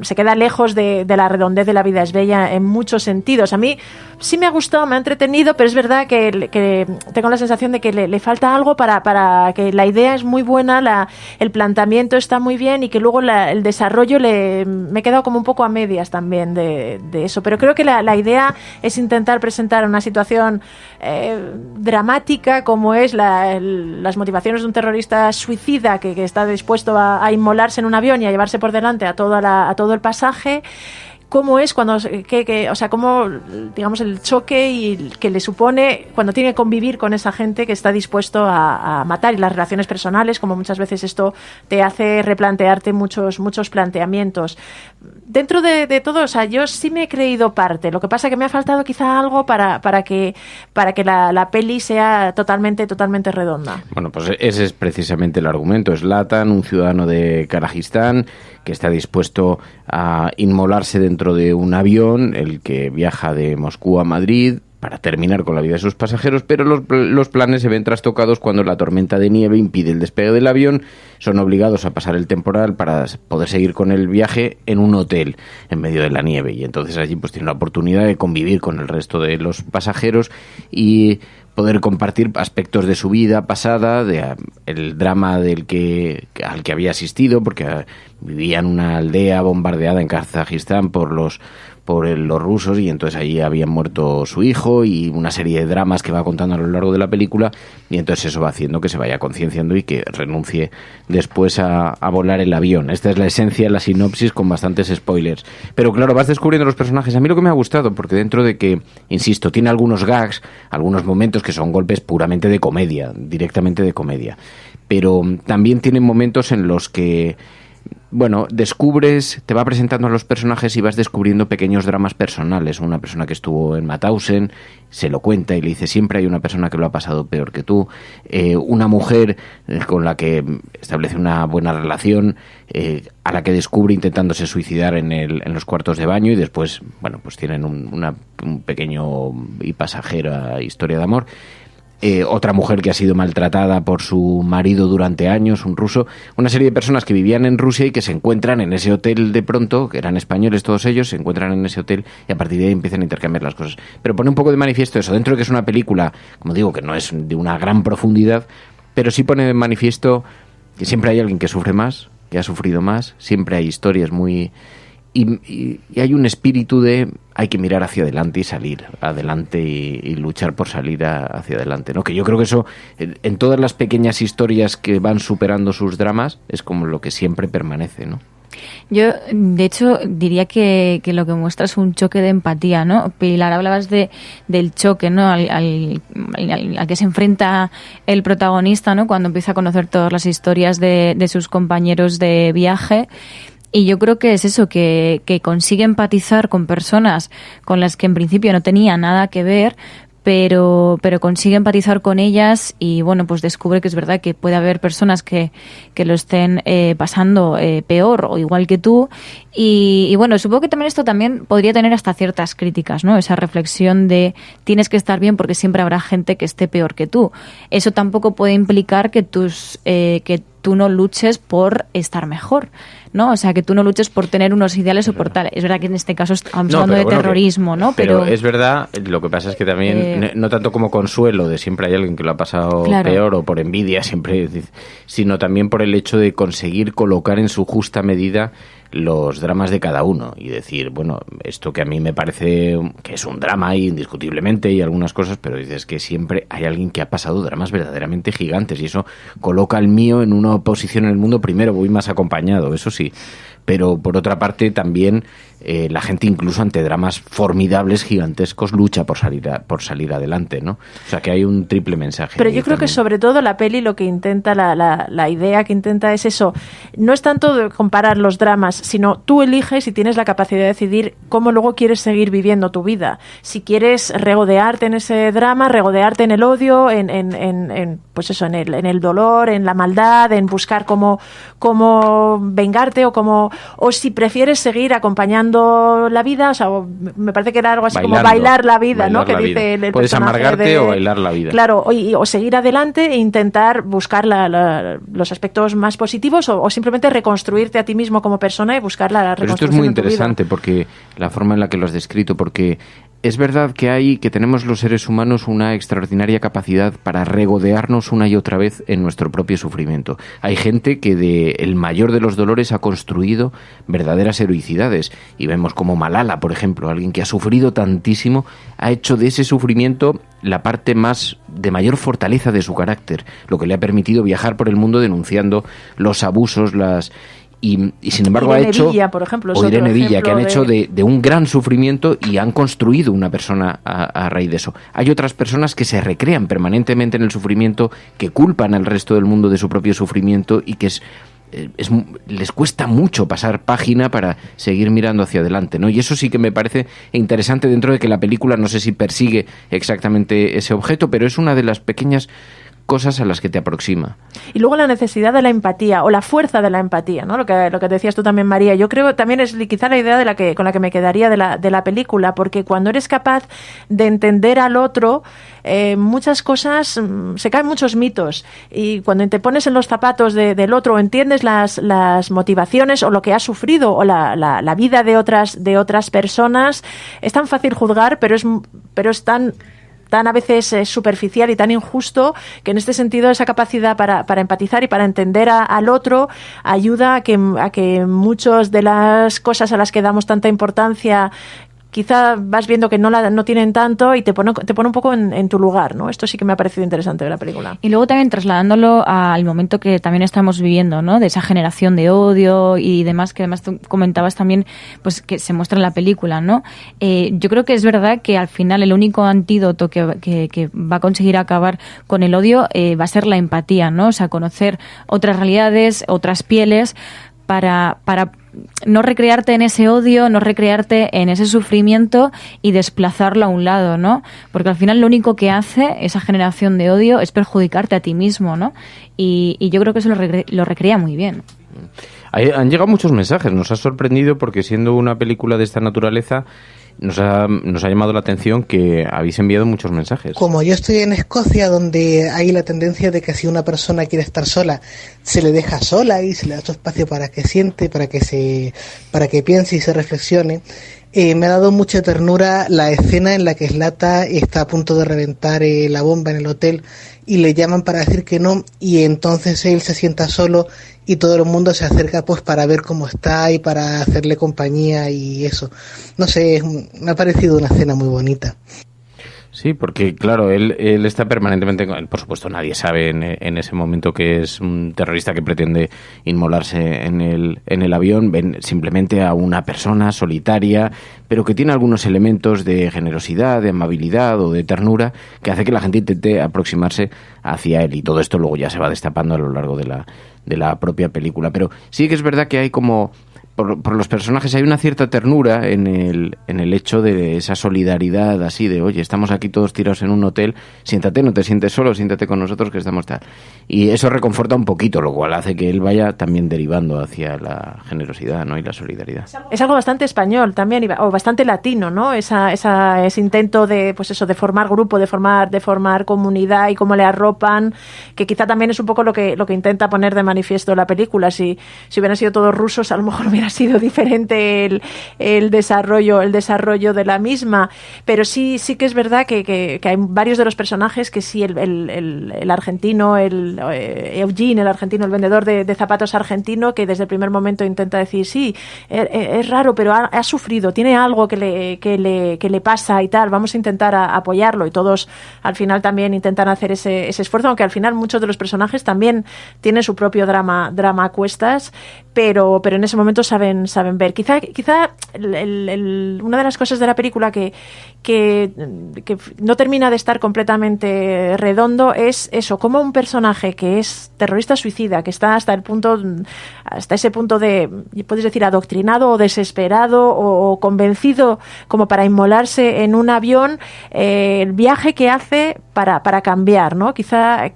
se queda lejos de la redondez de La vida es bella en muchos sentidos. A mí sí me ha gustado, me ha entretenido, pero es verdad que tengo la sensación de que le falta algo para que la idea es muy buena, el planteamiento está muy bien, y que luego el desarrollo me he quedado como un poco a medias también de eso, pero creo que la idea es intentar presentar una situación dramática, como es las motivaciones de un terrorista suicida que está dispuesto a inmolarse en un avión y a llevarse por delante a todo el pasaje. Cómo es cuando, o sea, cómo, digamos, el choque y que le supone cuando tiene que convivir con esa gente que está dispuesto a matar, y las relaciones personales, como muchas veces esto te hace replantearte muchos planteamientos. Dentro de todo, o sea, yo sí me he creído parte. Lo que pasa es que me ha faltado quizá algo para que la peli sea totalmente redonda. Bueno, pues ese es precisamente el argumento. Zlatan, un ciudadano de Kazajistán que está dispuesto a inmolarse dentro de un avión, el que viaja de Moscú a Madrid, para terminar con la vida de sus pasajeros, pero los planes se ven trastocados cuando la tormenta de nieve impide el despegue del avión. Son obligados a pasar el temporal para poder seguir con el viaje en un hotel en medio de la nieve, y entonces allí pues tienen la oportunidad de convivir con el resto de los pasajeros y poder compartir aspectos de su vida pasada, el drama al que había asistido, porque vivía en una aldea bombardeada en Kazajistán por los rusos, y entonces allí habían muerto su hijo, y una serie de dramas que va contando a lo largo de la película, y entonces eso va haciendo que se vaya concienciando y que renuncie después a volar el avión. Esta es la esencia, la sinopsis, con bastantes spoilers. Pero claro, vas descubriendo los personajes. A mí lo que me ha gustado, porque dentro de que, insisto, tiene algunos gags, algunos momentos que son golpes puramente de comedia, directamente de comedia, pero también tiene momentos en los que bueno, te va presentando a los personajes y vas descubriendo pequeños dramas personales. Una persona que estuvo en Mauthausen se lo cuenta y le dice: siempre hay una persona que lo ha pasado peor que tú. Una mujer con la que establece una buena relación, a la que descubre intentándose suicidar en los cuartos de baño, y después, bueno, pues tienen un pequeño y pasajera historia de amor. Otra mujer que ha sido maltratada por su marido durante años, un ruso. Una serie de personas que vivían en Rusia y que se encuentran en ese hotel de pronto, que eran españoles todos ellos, se encuentran en ese hotel y a partir de ahí empiezan a intercambiar las cosas. Pero pone un poco de manifiesto eso, dentro de que es una película, como digo, que no es de una gran profundidad, pero sí pone de manifiesto que siempre hay alguien que sufre más, que ha sufrido más, siempre hay historias muy... Y hay un espíritu de hay que mirar hacia adelante y salir adelante y luchar por salir hacia adelante, ¿no? Que yo creo que eso, en todas las pequeñas historias que van superando sus dramas, es como lo que siempre permanece, ¿no? Yo, de hecho, diría que lo que muestra es un choque de empatía, ¿no? Pilar, hablabas del choque, ¿no? Al que se enfrenta el protagonista, ¿no? Cuando empieza a conocer todas las historias de sus compañeros de viaje. Y yo creo que es eso, que consigue empatizar con personas con las que en principio no tenía nada que ver, pero consigue empatizar con ellas y, bueno, pues descubre que es verdad que puede haber personas que lo estén pasando peor o igual que tú. Y bueno, supongo que también esto también podría tener hasta ciertas críticas, ¿no? Esa reflexión de tienes que estar bien porque siempre habrá gente que esté peor que tú. Eso tampoco puede implicar que tú no luches por estar mejor, ¿no? O sea, que tú no luches por tener unos ideales o por tal. Es verdad que en este caso estamos hablando de terrorismo, ¿no? Pero es verdad, lo que pasa es que también, no tanto como consuelo de siempre hay alguien que lo ha pasado peor o por envidia, siempre, sino también por el hecho de conseguir colocar en su justa medida los dramas de cada uno y decir, bueno, esto que a mí me parece que es un drama indiscutiblemente y algunas cosas, pero dices que siempre hay alguien que ha pasado dramas verdaderamente gigantes y eso coloca al mío en una posición en el mundo. Primero voy más acompañado, eso sí, pero por otra parte también la gente incluso ante dramas formidables, gigantescos, lucha por salir adelante, ¿no? O sea que hay un triple mensaje. Pero yo creo que sobre todo la peli lo que intenta, la idea que intenta es eso, no es tanto de comparar los dramas, sino tú eliges y tienes la capacidad de decidir cómo luego quieres seguir viviendo tu vida. Si quieres regodearte en ese drama, regodearte en el odio, pues eso, en el dolor, en la maldad, en buscar cómo vengarte o si prefieres seguir acompañando la vida, o sea, me parece que era algo así como bailar la vida, ¿no? Que dice el puedes amargarte o bailar la vida. Claro, o seguir adelante e intentar buscar los aspectos más positivos o simplemente reconstruirte a ti mismo como persona y buscar la reconstrucción. Pero esto es muy interesante porque la forma en la que lo has descrito, porque es verdad que tenemos los seres humanos una extraordinaria capacidad para regodearnos una y otra vez en nuestro propio sufrimiento. Hay gente que el mayor de los dolores ha construido verdaderas heroicidades. Y vemos como Malala, por ejemplo, alguien que ha sufrido tantísimo, ha hecho de ese sufrimiento la parte de mayor fortaleza de su carácter, lo que le ha permitido viajar por el mundo denunciando los abusos, y sin embargo ha hecho Villa, por ejemplo, o Irene Villa, que han hecho de un gran sufrimiento y han construido una persona a raíz de eso. Hay otras personas que se recrean permanentemente en el sufrimiento, que culpan al resto del mundo de su propio sufrimiento y que les cuesta mucho pasar página para seguir mirando hacia adelante, ¿no? Y eso sí que me parece interesante dentro de que la película no sé si persigue exactamente ese objeto, pero es una de las pequeñas cosas a las que te aproxima. Y luego la necesidad de la empatía o la fuerza de la empatía, ¿no? Lo que decías tú también, María. Yo creo también es quizá la idea con la que me quedaría de la película, porque cuando eres capaz de entender al otro, muchas cosas, se caen muchos mitos, y cuando te pones en los zapatos del otro, entiendes las motivaciones o lo que ha sufrido o la vida de otras personas, es tan fácil juzgar, pero es tan a veces superficial y tan injusto, que en este sentido esa capacidad para empatizar y para entender al otro ayuda a que muchas de las cosas a las que damos tanta importancia quizá vas viendo que no tienen tanto y te pone un poco en tu lugar, ¿no? Esto sí que me ha parecido interesante de la película. Y luego también trasladándolo al momento que también estamos viviendo, ¿no? De esa generación de odio y demás, que además tú comentabas también, pues que se muestra en la película, ¿no? Yo creo que es verdad que al final el único antídoto que va a conseguir acabar con el odio va a ser la empatía, ¿no? O sea, conocer otras realidades, otras pieles, para no recrearte en ese odio, no recrearte en ese sufrimiento y desplazarlo a un lado, ¿no? Porque al final lo único que hace esa generación de odio es perjudicarte a ti mismo, ¿no? Y yo creo que eso lo recrea muy bien. Han llegado muchos mensajes, nos ha sorprendido porque siendo una película de esta naturaleza nos ha llamado la atención que habéis enviado muchos mensajes. Como yo estoy en Escocia, donde hay la tendencia de que si una persona quiere estar sola, se le deja sola y se le da su espacio para que siente, para que piense y se reflexione. Me ha dado mucha ternura la escena en la que Zlata está a punto de reventar la bomba en el hotel y le llaman para decir que no, y entonces él se sienta solo y todo el mundo se acerca pues para ver cómo está y para hacerle compañía y eso. No sé, me ha parecido una escena muy bonita. Sí, porque claro, él está permanentemente, por supuesto nadie sabe en ese momento que es un terrorista que pretende inmolarse en el avión, ven simplemente a una persona solitaria, pero que tiene algunos elementos de generosidad, de amabilidad o de ternura que hace que la gente intente aproximarse hacia él, y todo esto luego ya se va destapando a lo largo de la propia película. Pero sí que es verdad que hay como... Por los personajes hay una cierta ternura en el hecho de esa solidaridad así de, oye, estamos aquí todos tirados en un hotel, siéntate, no te sientes solo, siéntate con nosotros que estamos tal. Y eso reconforta un poquito, lo cual hace que él vaya también derivando hacia la generosidad, ¿no? Y la solidaridad. Es algo bastante español también, o bastante latino, ¿no? Ese intento de, pues eso, de formar grupo, de formar comunidad y cómo le arropan, que quizá también es un poco lo que intenta poner de manifiesto la película. Si hubieran sido todos rusos, a lo mejor hubiera sido diferente el desarrollo de la misma, pero sí que es verdad que hay varios de los personajes que sí, el argentino, Eugene, el argentino, el vendedor de zapatos argentino, que desde el primer momento intenta decir, sí, es raro, pero ha sufrido, tiene algo que le pasa y tal, vamos a intentar apoyarlo, y todos al final también intentan hacer ese esfuerzo, aunque al final muchos de los personajes también tienen su propio drama a cuestas, pero en ese momento saben ver. Quizá una de las cosas de la película que no termina de estar completamente redondo es eso, como un personaje que es terrorista suicida, que está hasta ese punto de, puedes decir, adoctrinado o desesperado o convencido como para inmolarse en un avión, el viaje que hace para cambiar, ¿no? Quizá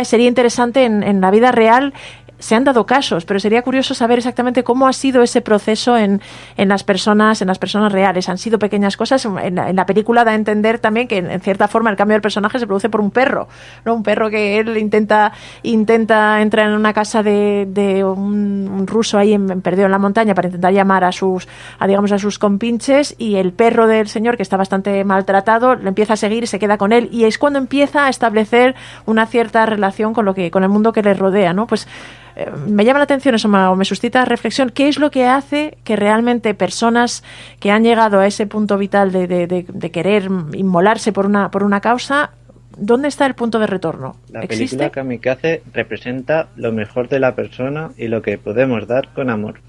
sería interesante en la vida real. Se han dado casos, pero sería curioso saber exactamente cómo ha sido ese proceso en las personas reales. Han sido pequeñas cosas. En la película da a entender también que en cierta forma el cambio del personaje se produce por un perro, ¿no? Un perro que él intenta entrar en una casa de un ruso ahí perdido en la montaña para intentar llamar a sus compinches, y el perro del señor, que está bastante maltratado, le empieza a seguir y se queda con él, y es cuando empieza a establecer una cierta relación con el mundo que le rodea, ¿no? Pues me llama la atención eso, me suscita reflexión. ¿Qué es lo que hace que realmente personas que han llegado a ese punto vital de querer inmolarse por una causa, ¿dónde está el punto de retorno? La ¿Existe? película Kamikaze representa lo mejor de la persona y lo que podemos dar con amor.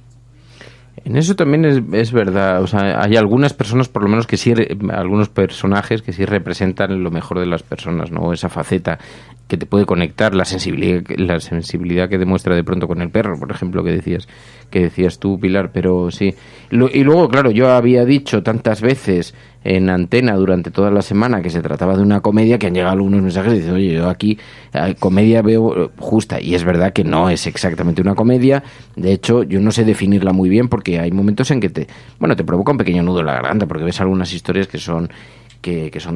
En eso también es verdad, o sea, hay algunas personas, por lo menos, que sí, algunos personajes que sí representan lo mejor de las personas, ¿no? Esa faceta que te puede conectar, la sensibilidad que demuestra de pronto con el perro, por ejemplo, que decías tú, Pilar, pero sí. Y luego, claro, yo había dicho tantas veces en antena durante toda la semana que se trataba de una comedia, que han llegado algunos mensajes y dicen, oye, yo aquí comedia veo justa, y es verdad que no es exactamente una comedia. De hecho, yo no sé definirla muy bien, porque hay momentos en que te provoca un pequeño nudo en la garganta, porque ves algunas historias que son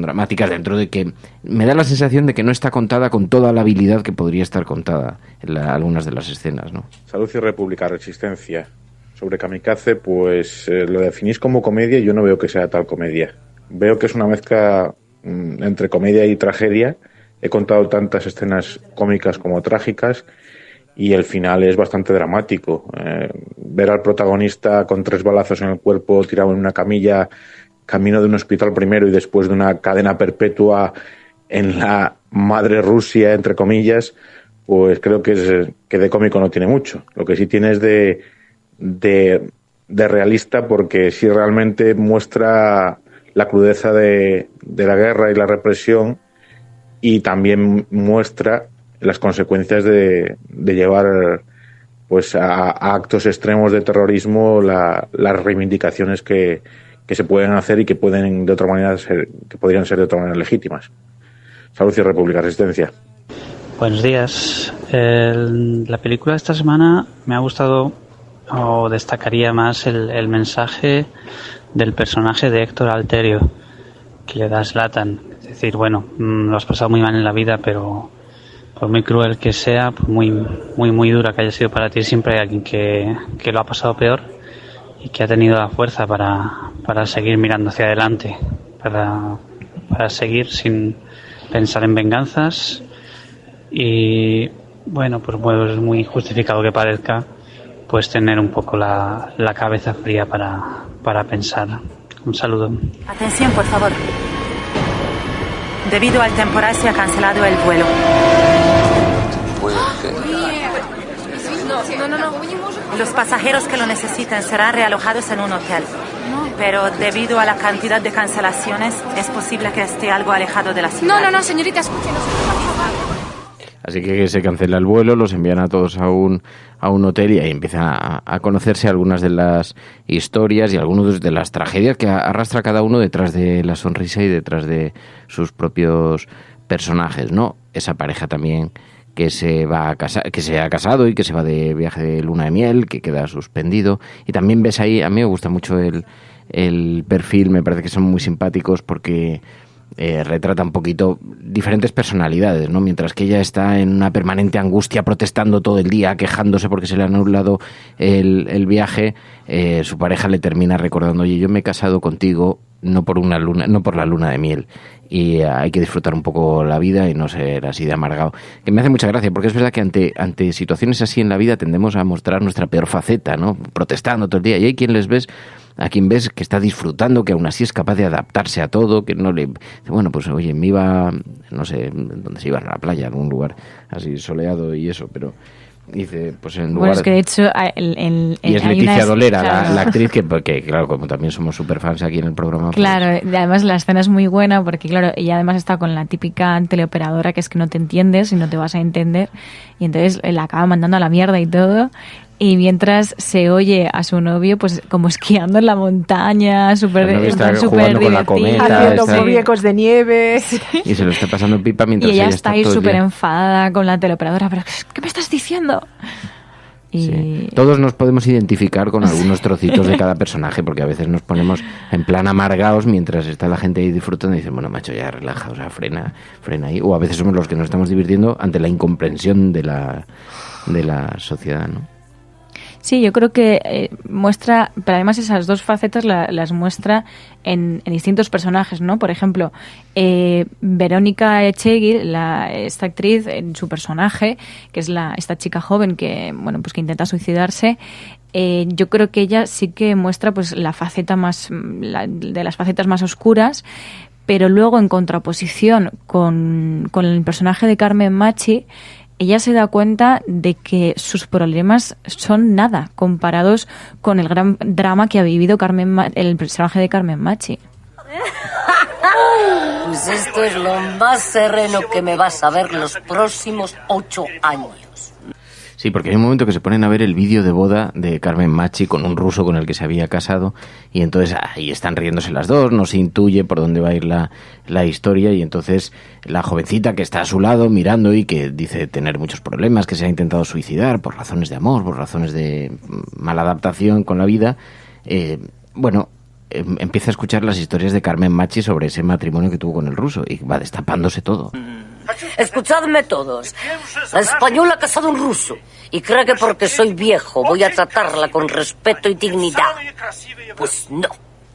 dramáticas, dentro de que me da la sensación de que no está contada con toda la habilidad que podría estar contada en algunas de las escenas, ¿no? Salud y República, Resistencia. Sobre Kamikaze, pues lo definís como comedia, y yo no veo que sea tal comedia. Veo que es una mezcla entre comedia y tragedia. He contado tantas escenas cómicas como trágicas, y el final es bastante dramático. Ver al protagonista con 3 balazos en el cuerpo, tirado en una camilla, camino de un hospital primero y después de una cadena perpetua en la madre Rusia, entre comillas, pues creo que de cómico no tiene mucho. Lo que sí tiene es de realista, porque sí realmente muestra la crudeza de la guerra y la represión, y también muestra las consecuencias de llevar pues a actos extremos de terrorismo las reivindicaciones que se pueden hacer y que podrían ser de otra manera legítimas. Salud y República, Resistencia. Buenos días. La película de esta semana me ha gustado, o destacaría más el mensaje del personaje de Héctor Alterio, que le da Zlatan. Es decir, bueno, lo has pasado muy mal en la vida, pero por muy cruel que sea, por muy dura que haya sido para ti, siempre hay alguien que lo ha pasado peor y que ha tenido la fuerza para seguir mirando hacia adelante, para seguir sin pensar en venganzas. Y bueno, pues es muy justificado que parezca, pues tener un poco la cabeza fría para pensar. Un saludo. Atención, por favor. Debido al temporal se ha cancelado el vuelo. Los pasajeros que lo necesiten serán realojados en un hotel. Pero debido a la cantidad de cancelaciones, es posible que esté algo alejado de la ciudad. No, señorita, escúchenos. Así que se cancela el vuelo, los envían a todos a un hotel y ahí empiezan a conocerse algunas de las historias y algunas de las tragedias que arrastra cada uno detrás de la sonrisa y detrás de sus propios personajes, ¿no? Esa pareja también que se va a casar, que se ha casado y que se va de viaje de luna de miel, que queda suspendido. Y también ves ahí, a mí me gusta mucho el perfil, me parece que son muy simpáticos porque retrata un poquito diferentes personalidades, ¿no? Mientras que ella está en una permanente angustia, protestando todo el día, quejándose porque se le ha anulado el viaje, su pareja le termina recordando: oye, yo me he casado contigo no por la luna de miel, y hay que disfrutar un poco la vida y no ser así de amargado. Que me hace mucha gracia, porque es verdad que ante situaciones así en la vida tendemos a mostrar nuestra peor faceta, ¿no? Protestando todo el día, y hay a quien ves que está disfrutando, que aún así es capaz de adaptarse a todo, que no le... Bueno, pues oye, me iba, no sé, ¿dónde se iba? A la playa, en algún lugar así soleado y eso, pero... Dice, pues en lugar... Bueno, es que de hecho... y es Leticia Dolera, claro, la actriz, que claro, como también somos súper fans aquí en el programa... Pues... Claro, y además la escena es muy buena porque, claro, ella además está con la típica teleoperadora que es que no te entiendes y no te vas a entender, y entonces la acaba mandando a la mierda y todo, y mientras se oye a su novio pues como esquiando en la montaña, súper divertido, haciendo muñecos de nieve, sí. Y se lo está pasando pipa mientras y ella está ahí súper bien enfadada con la teleoperadora. ¿Pero qué me estás diciendo? Y... Sí. Todos nos podemos identificar con algunos trocitos de cada personaje, porque a veces nos ponemos en plan amargados mientras está la gente ahí disfrutando y dicen, bueno, macho, ya relaja, o sea, frena ahí. O a veces somos los que nos estamos divirtiendo ante la incomprensión de la sociedad, ¿no? Sí, yo creo que muestra, pero además esas dos facetas las muestra en distintos personajes, ¿no? Por ejemplo, Verónica Echegui, esta actriz, en su personaje, que es esta chica joven que, bueno, pues que intenta suicidarse, yo creo que ella sí que muestra pues la faceta de las facetas más oscuras, pero luego en contraposición con el personaje de Carmen Machi, ella se da cuenta de que sus problemas son nada comparados con el gran drama que ha vivido el personaje de Carmen Machi. Pues esto es lo más sereno que me vas a ver los próximos 8 años. Sí, porque hay un momento que se ponen a ver el vídeo de boda de Carmen Machi con un ruso con el que se había casado, y entonces ahí están riéndose las dos, no se intuye por dónde va a ir la historia, y entonces la jovencita que está a su lado mirando y que dice tener muchos problemas, que se ha intentado suicidar por razones de amor, por razones de mala adaptación con la vida, empieza a escuchar las historias de Carmen Machi sobre ese matrimonio que tuvo con el ruso y va destapándose todo. Escuchadme todos. La española ha casado a un ruso y cree que porque soy viejo voy a tratarla con respeto y dignidad. Pues no.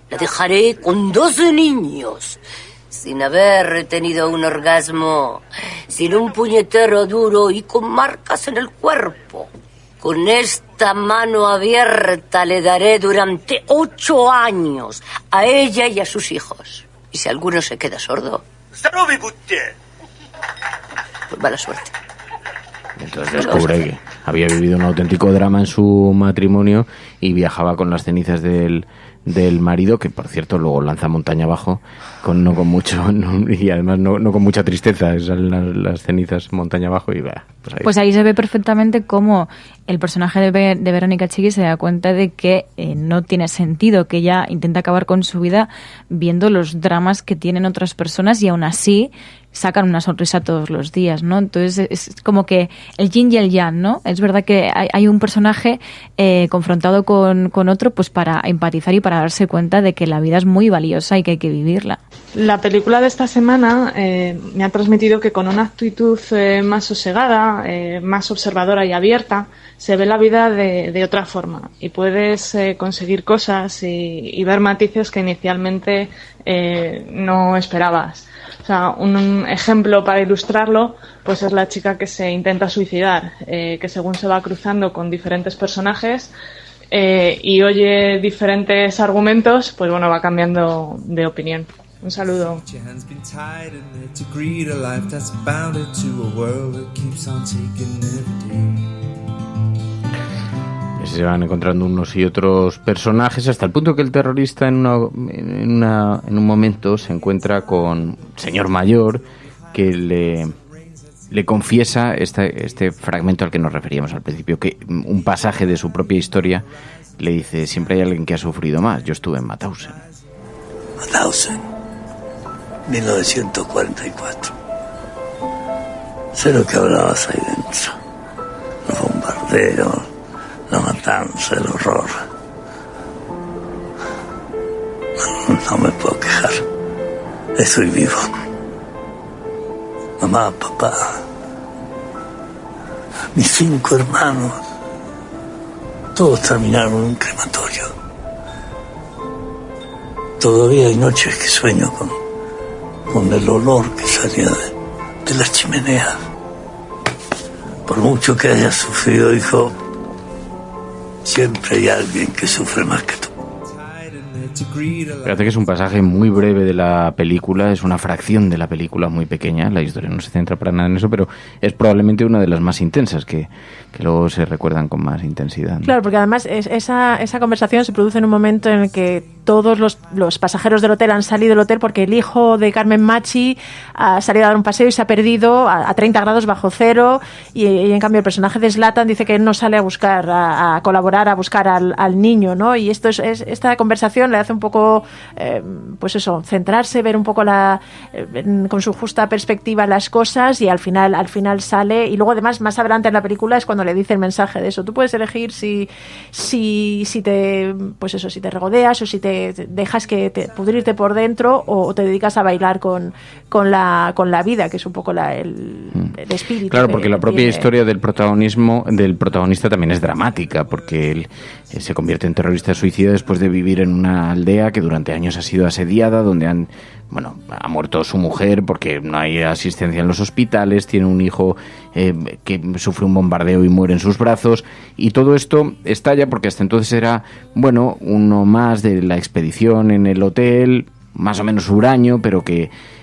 La dejaré con 12 niños, sin haber tenido un orgasmo, sin un puñetero duro y con marcas en el cuerpo. Con esta mano abierta le daré durante 8 años a ella y a sus hijos. Y si alguno se queda sordo, pues mala suerte. Entonces descubre que había vivido un auténtico drama en su matrimonio y viajaba con las cenizas del marido, que por cierto luego lanza montaña abajo y además no con mucha tristeza, salen las cenizas montaña abajo y pues ahí se ve perfectamente cómo el personaje de Verónica Echegui se da cuenta de que no tiene sentido, que ella intenta acabar con su vida viendo los dramas que tienen otras personas y aún así sacan una sonrisa todos los días, ¿no? Entonces es como que el yin y el yang, ¿no? Es verdad que hay un personaje confrontado con otro, pues para empatizar y para darse cuenta de que la vida es muy valiosa y que hay que vivirla. La película de esta semana me ha transmitido que con una actitud más sosegada, más observadora y abierta, se ve la vida de otra forma y puedes conseguir cosas y ver matices que inicialmente no esperabas. O sea, un ejemplo para ilustrarlo pues es la chica que se intenta suicidar, que según se va cruzando con diferentes personajes y oye diferentes argumentos, pues bueno, va cambiando de opinión. Un saludo. Se van encontrando unos y otros personajes hasta el punto que el terrorista en un momento se encuentra con un señor mayor que le confiesa este fragmento al que nos referíamos al principio, que un pasaje de su propia historia le dice: siempre hay alguien que ha sufrido más. Yo estuve en Mauthausen. Mauthausen, 1944. Sé lo que hablabas ahí dentro. Los bombardeos, la matanza, el horror. No me puedo quejar. Estoy vivo. Mamá, papá, mis 5 hermanos, todos terminaron en un crematorio. Todavía hay noches que sueño con el olor que salía de las chimeneas. Por mucho que hayas sufrido, hijo, siempre hay alguien que sufre más que tú. Fíjate que es un pasaje muy breve de la película, es una fracción de la película muy pequeña, la historia no se centra para nada en eso, pero es probablemente una de las más intensas, que luego se recuerdan con más intensidad, ¿no? Claro, porque además esa conversación se produce en un momento en el que todos los pasajeros del hotel han salido del hotel porque el hijo de Carmen Machi ha salido a dar un paseo y se ha perdido a 30 grados bajo cero y en cambio el personaje de Zlatan dice que él no sale a buscar, a colaborar, a buscar al niño, ¿no? Y esta conversación le hace un poco, pues eso, centrarse, ver un poco con su justa perspectiva las cosas y al final sale y luego además más adelante en la película es cuando le dice el mensaje de eso. Tú puedes elegir si te, pues eso, si te regodeas o si te dejas pudrirte por dentro o te dedicas a bailar con la vida, que es un poco el espíritu. Claro, porque la propia historia del protagonista también es dramática, porque él se convierte en terrorista suicida después de vivir en una aldea que durante años ha sido asediada, donde ha muerto su mujer porque no hay asistencia en los hospitales, tiene un hijo que sufre un bombardeo y muere en sus brazos, y todo esto estalla porque hasta entonces era, uno más de la expedición en el hotel, más o menos huraño, pero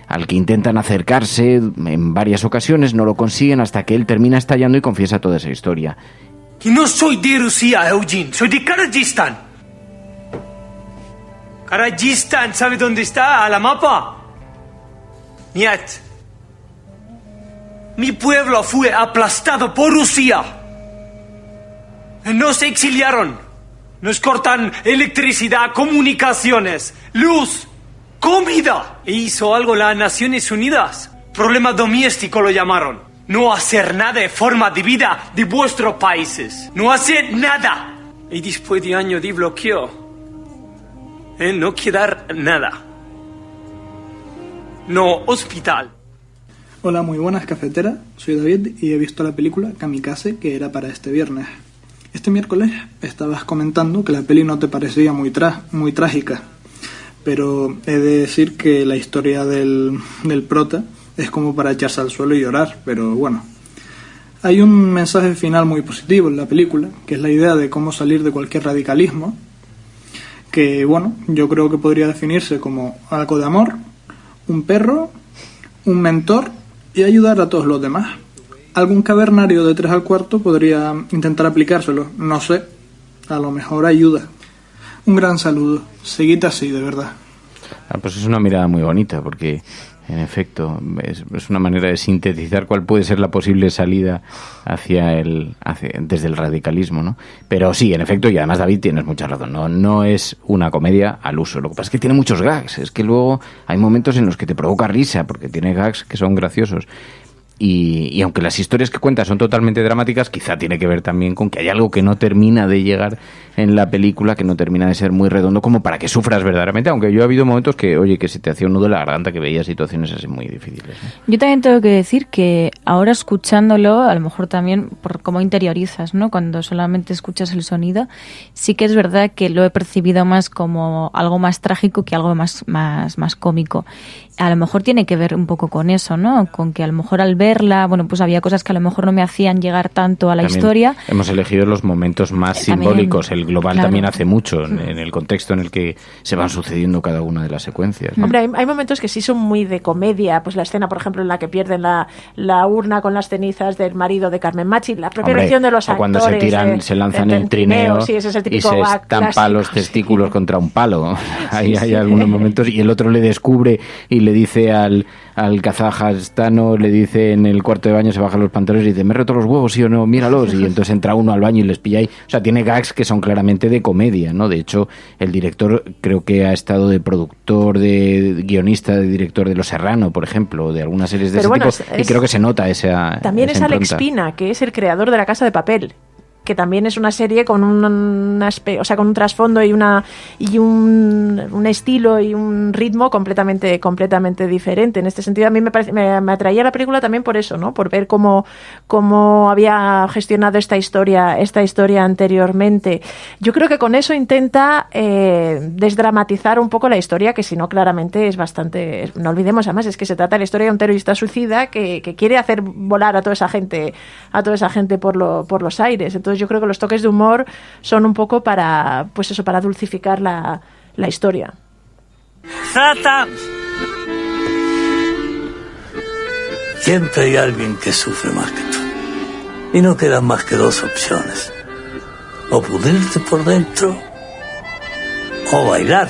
al que intentan acercarse en varias ocasiones, no lo consiguen hasta que él termina estallando y confiesa toda esa historia. Que no soy de Rusia, Eugene, soy de Kazajistán. Kazajistán, ¿sabe dónde está? ¿A la mapa? Niet. Mi pueblo fue aplastado por Rusia. Nos exiliaron. Nos cortan electricidad, comunicaciones, luz, comida. E hizo algo las Naciones Unidas. Problema doméstico lo llamaron. No hacer nada de forma de vida de vuestros países. No hacer nada. Y después de años de bloqueo, no quedar nada. No hospital. Hola, muy buenas, cafetera. Soy David y he visto la película Kamikaze, que era para este viernes. Este miércoles estabas comentando que la peli no te parecía muy trágica, pero he de decir que la historia del prota es como para echarse al suelo y llorar, pero bueno. Hay un mensaje final muy positivo en la película, que es la idea de cómo salir de cualquier radicalismo, que yo creo que podría definirse como algo de amor, un perro, un mentor y ayudar a todos los demás. Algún cavernario de 3 al cuarto podría intentar aplicárselo, no sé, a lo mejor ayuda. Un gran saludo, seguid así, de verdad. Pues es una mirada muy bonita, porque En efecto, es una manera de sintetizar cuál puede ser la posible salida desde el radicalismo, ¿no? Pero sí, en efecto, y además, David, tienes mucha razón, no es una comedia al uso. Lo que pasa es que tiene muchos gags, es que luego hay momentos en los que te provoca risa, porque tiene gags que son graciosos. Y aunque las historias que cuenta son totalmente dramáticas, quizá tiene que ver también con que hay algo que no termina de llegar en la película, que no termina de ser muy redondo como para que sufras verdaderamente, aunque yo he habido momentos que, oye, que se te hacía un nudo en la garganta, que veía situaciones así muy difíciles, ¿no? Yo también tengo que decir que ahora escuchándolo, a lo mejor también por cómo interiorizas, ¿no? Cuando solamente escuchas el sonido, sí que es verdad que lo he percibido más como algo más trágico que algo más cómico. A lo mejor tiene que ver un poco con eso, ¿no? Con que a lo mejor al verla, bueno, pues había cosas que a lo mejor no me hacían llegar tanto a la también historia. Hemos elegido los momentos más simbólicos. El global claro. También hace mucho en el contexto en el que se van sucediendo cada una de las secuencias, ¿no? Hombre, hay momentos que sí son muy de comedia. Pues la escena, por ejemplo, en la que pierden la urna con las cenizas del marido de Carmen Machi, la propia reacción de los actores. O cuando se lanzan el trineo sí, ese es el y se estampa clásico, los testículos contra un palo. Hay algunos momentos, y el otro le descubre y le dice al kazajstano, le dice en el cuarto de baño, se baja los pantalones y dice, ¿me he roto los huevos, sí o no? Míralos. Y entonces entra uno al baño y les pilla ahí. O sea, tiene gags que son claramente de comedia, ¿no? De hecho, el director creo que ha estado de productor, de guionista, de director de Los Serrano, por ejemplo, de algunas series de tipo, y creo que se nota esa también esa es Alex impronta. Pina, que es el creador de La Casa de Papel, que también es una serie con un trasfondo y un estilo y un ritmo completamente diferente. En este sentido, a mí me atraía la película también por eso, ¿no? Por ver cómo había gestionado esta historia anteriormente. Yo creo que con eso intenta desdramatizar un poco la historia, que si no, claramente es bastante... No olvidemos, además, es que se trata de la historia de un terrorista suicida que quiere hacer volar a toda esa gente por los aires. Entonces, yo creo que los toques de humor son un poco para dulcificar la historia. ¡Zata! Siempre hay alguien que sufre más que tú. Y no quedan más que dos opciones. O pudrirte por dentro, o bailar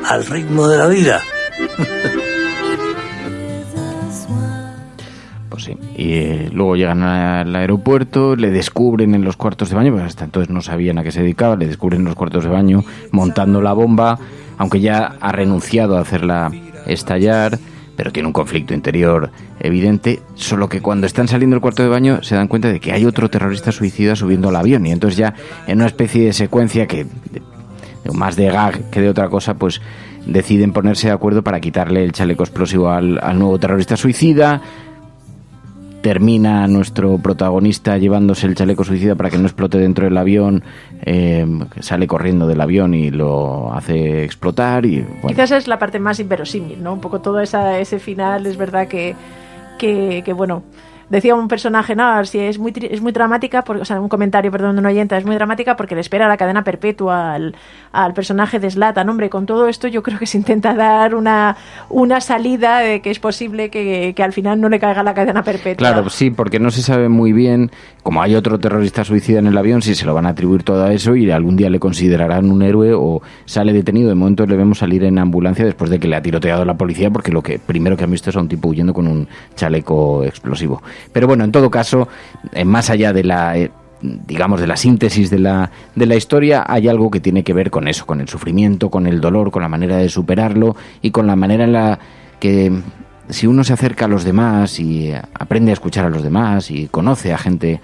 al ritmo de la vida. Pues sí, y luego llegan al aeropuerto, le descubren en los cuartos de baño, pues hasta entonces no sabían a qué se dedicaba, le descubren en los cuartos de baño montando la bomba, aunque ya ha renunciado a hacerla estallar, pero tiene un conflicto interior evidente, solo que cuando están saliendo del cuarto de baño se dan cuenta de que hay otro terrorista suicida subiendo al avión, y entonces ya en una especie de secuencia que más de gag que de otra cosa, pues deciden ponerse de acuerdo para quitarle el chaleco explosivo al nuevo terrorista suicida. Termina nuestro protagonista llevándose el chaleco suicida para que no explote dentro del avión, sale corriendo del avión y lo hace explotar. Y bueno. Quizás es la parte más inverosímil, ¿no? Un poco todo ese final, es verdad que bueno... Decía un personaje, no, si es muy dramática, un comentario, perdón, de una oyenta, es muy dramática porque le espera la cadena perpetua al personaje de Zlatan. Hombre, con todo esto yo creo que se intenta dar una salida de que es posible que al final no le caiga la cadena perpetua. Claro, sí, porque no se sabe muy bien, como hay otro terrorista suicida en el avión, si se lo van a atribuir todo a eso y algún día le considerarán un héroe o sale detenido. De momento le vemos salir en ambulancia después de que le ha tiroteado la policía, porque lo que primero que han visto es a un tipo huyendo con un chaleco explosivo. Pero bueno, en todo caso, más allá de la digamos de la síntesis de la historia, hay algo que tiene que ver con eso, con el sufrimiento, con el dolor, con la manera de superarlo y con la manera en la que si uno se acerca a los demás y aprende a escuchar a los demás y conoce a gente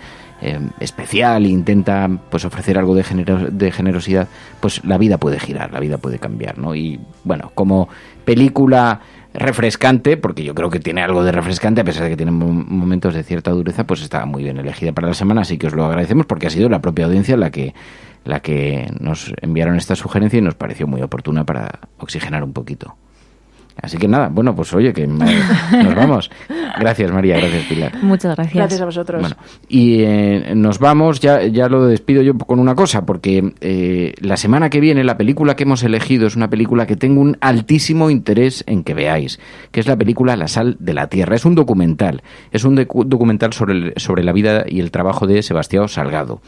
especial e intenta pues ofrecer algo de generosidad, pues la vida puede girar, la vida puede cambiar, ¿no? Y bueno, como película refrescante, porque yo creo que tiene algo de refrescante, a pesar de que tiene momentos de cierta dureza, pues está muy bien elegida para la semana, así que os lo agradecemos porque ha sido la propia audiencia la que nos enviaron esta sugerencia y nos pareció muy oportuna para oxigenar un poquito. Así que nada, bueno, pues oye, que nos vamos. Gracias, María, gracias, Pilar. Muchas gracias. Gracias a vosotros. Bueno, y nos vamos, ya lo despido yo con una cosa, porque la semana que viene la película que hemos elegido es una película que tengo un altísimo interés en que veáis, que es la película La sal de la tierra. Es un documental sobre la vida y el trabajo de Sebastião Salgado.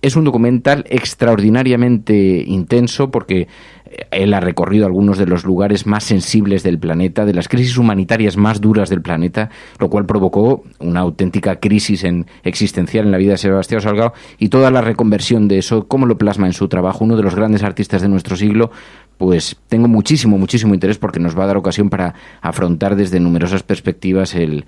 Es un documental extraordinariamente intenso porque él ha recorrido algunos de los lugares más sensibles del planeta, de las crisis humanitarias más duras del planeta, lo cual provocó una auténtica crisis existencial en la vida de Sebastián Salgado, y toda la reconversión de eso, cómo lo plasma en su trabajo, uno de los grandes artistas de nuestro siglo. Pues tengo muchísimo interés, porque nos va a dar ocasión para afrontar desde numerosas perspectivas el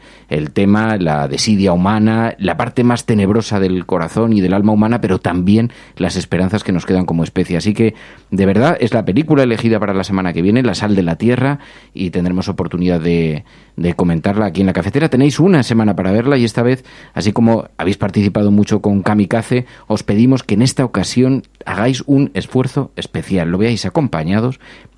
tema, la desidia humana, la parte más tenebrosa del corazón y del alma humana, pero también las esperanzas que nos quedan como especie. Así que, de verdad, es la película elegida para la semana que viene, La sal de la tierra, y tendremos oportunidad de comentarla aquí en La Cafetera. Tenéis una semana para verla, y esta vez, así como habéis participado mucho con Kamikaze, os pedimos que en esta ocasión hagáis un esfuerzo especial, lo veáis acompañados,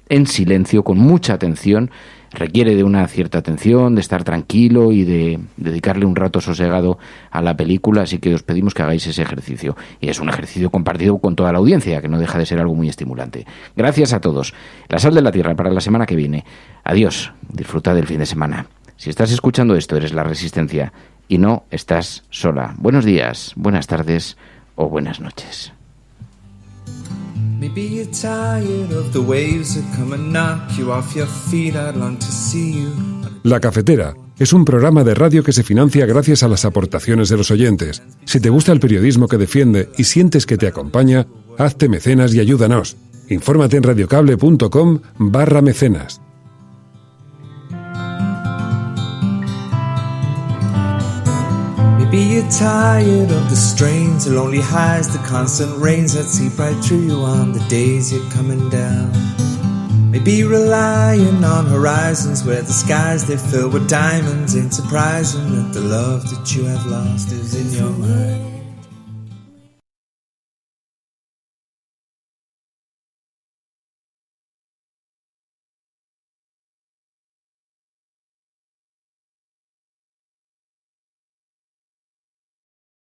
en silencio, con mucha atención. Requiere de una cierta atención, de estar tranquilo y de dedicarle un rato sosegado a la película, así que os pedimos que hagáis ese ejercicio. Y es un ejercicio compartido con toda la audiencia, que no deja de ser algo muy estimulante. Gracias a todos. La sal de la tierra para la semana que viene. Adiós, disfrutad del fin de semana. Si estás escuchando esto, eres La Resistencia y no estás sola. Buenos días, buenas tardes o buenas noches. Maybe you're tired of the waves that come and knock you off your feet. I'd long to see you. La Cafetera es un programa de radio que se financia gracias a las aportaciones de los oyentes. Si te gusta el periodismo que defiende y sientes que te acompaña, hazte mecenas y ayúdanos. Infórmate en radiocable.com/mecenas. Maybe you're tired of the strains, the lonely highs, the constant rains that seep right through you on the days you're coming down. Maybe relying on horizons where the skies they fill with diamonds. Ain't surprising that the love that you have lost is in your mind.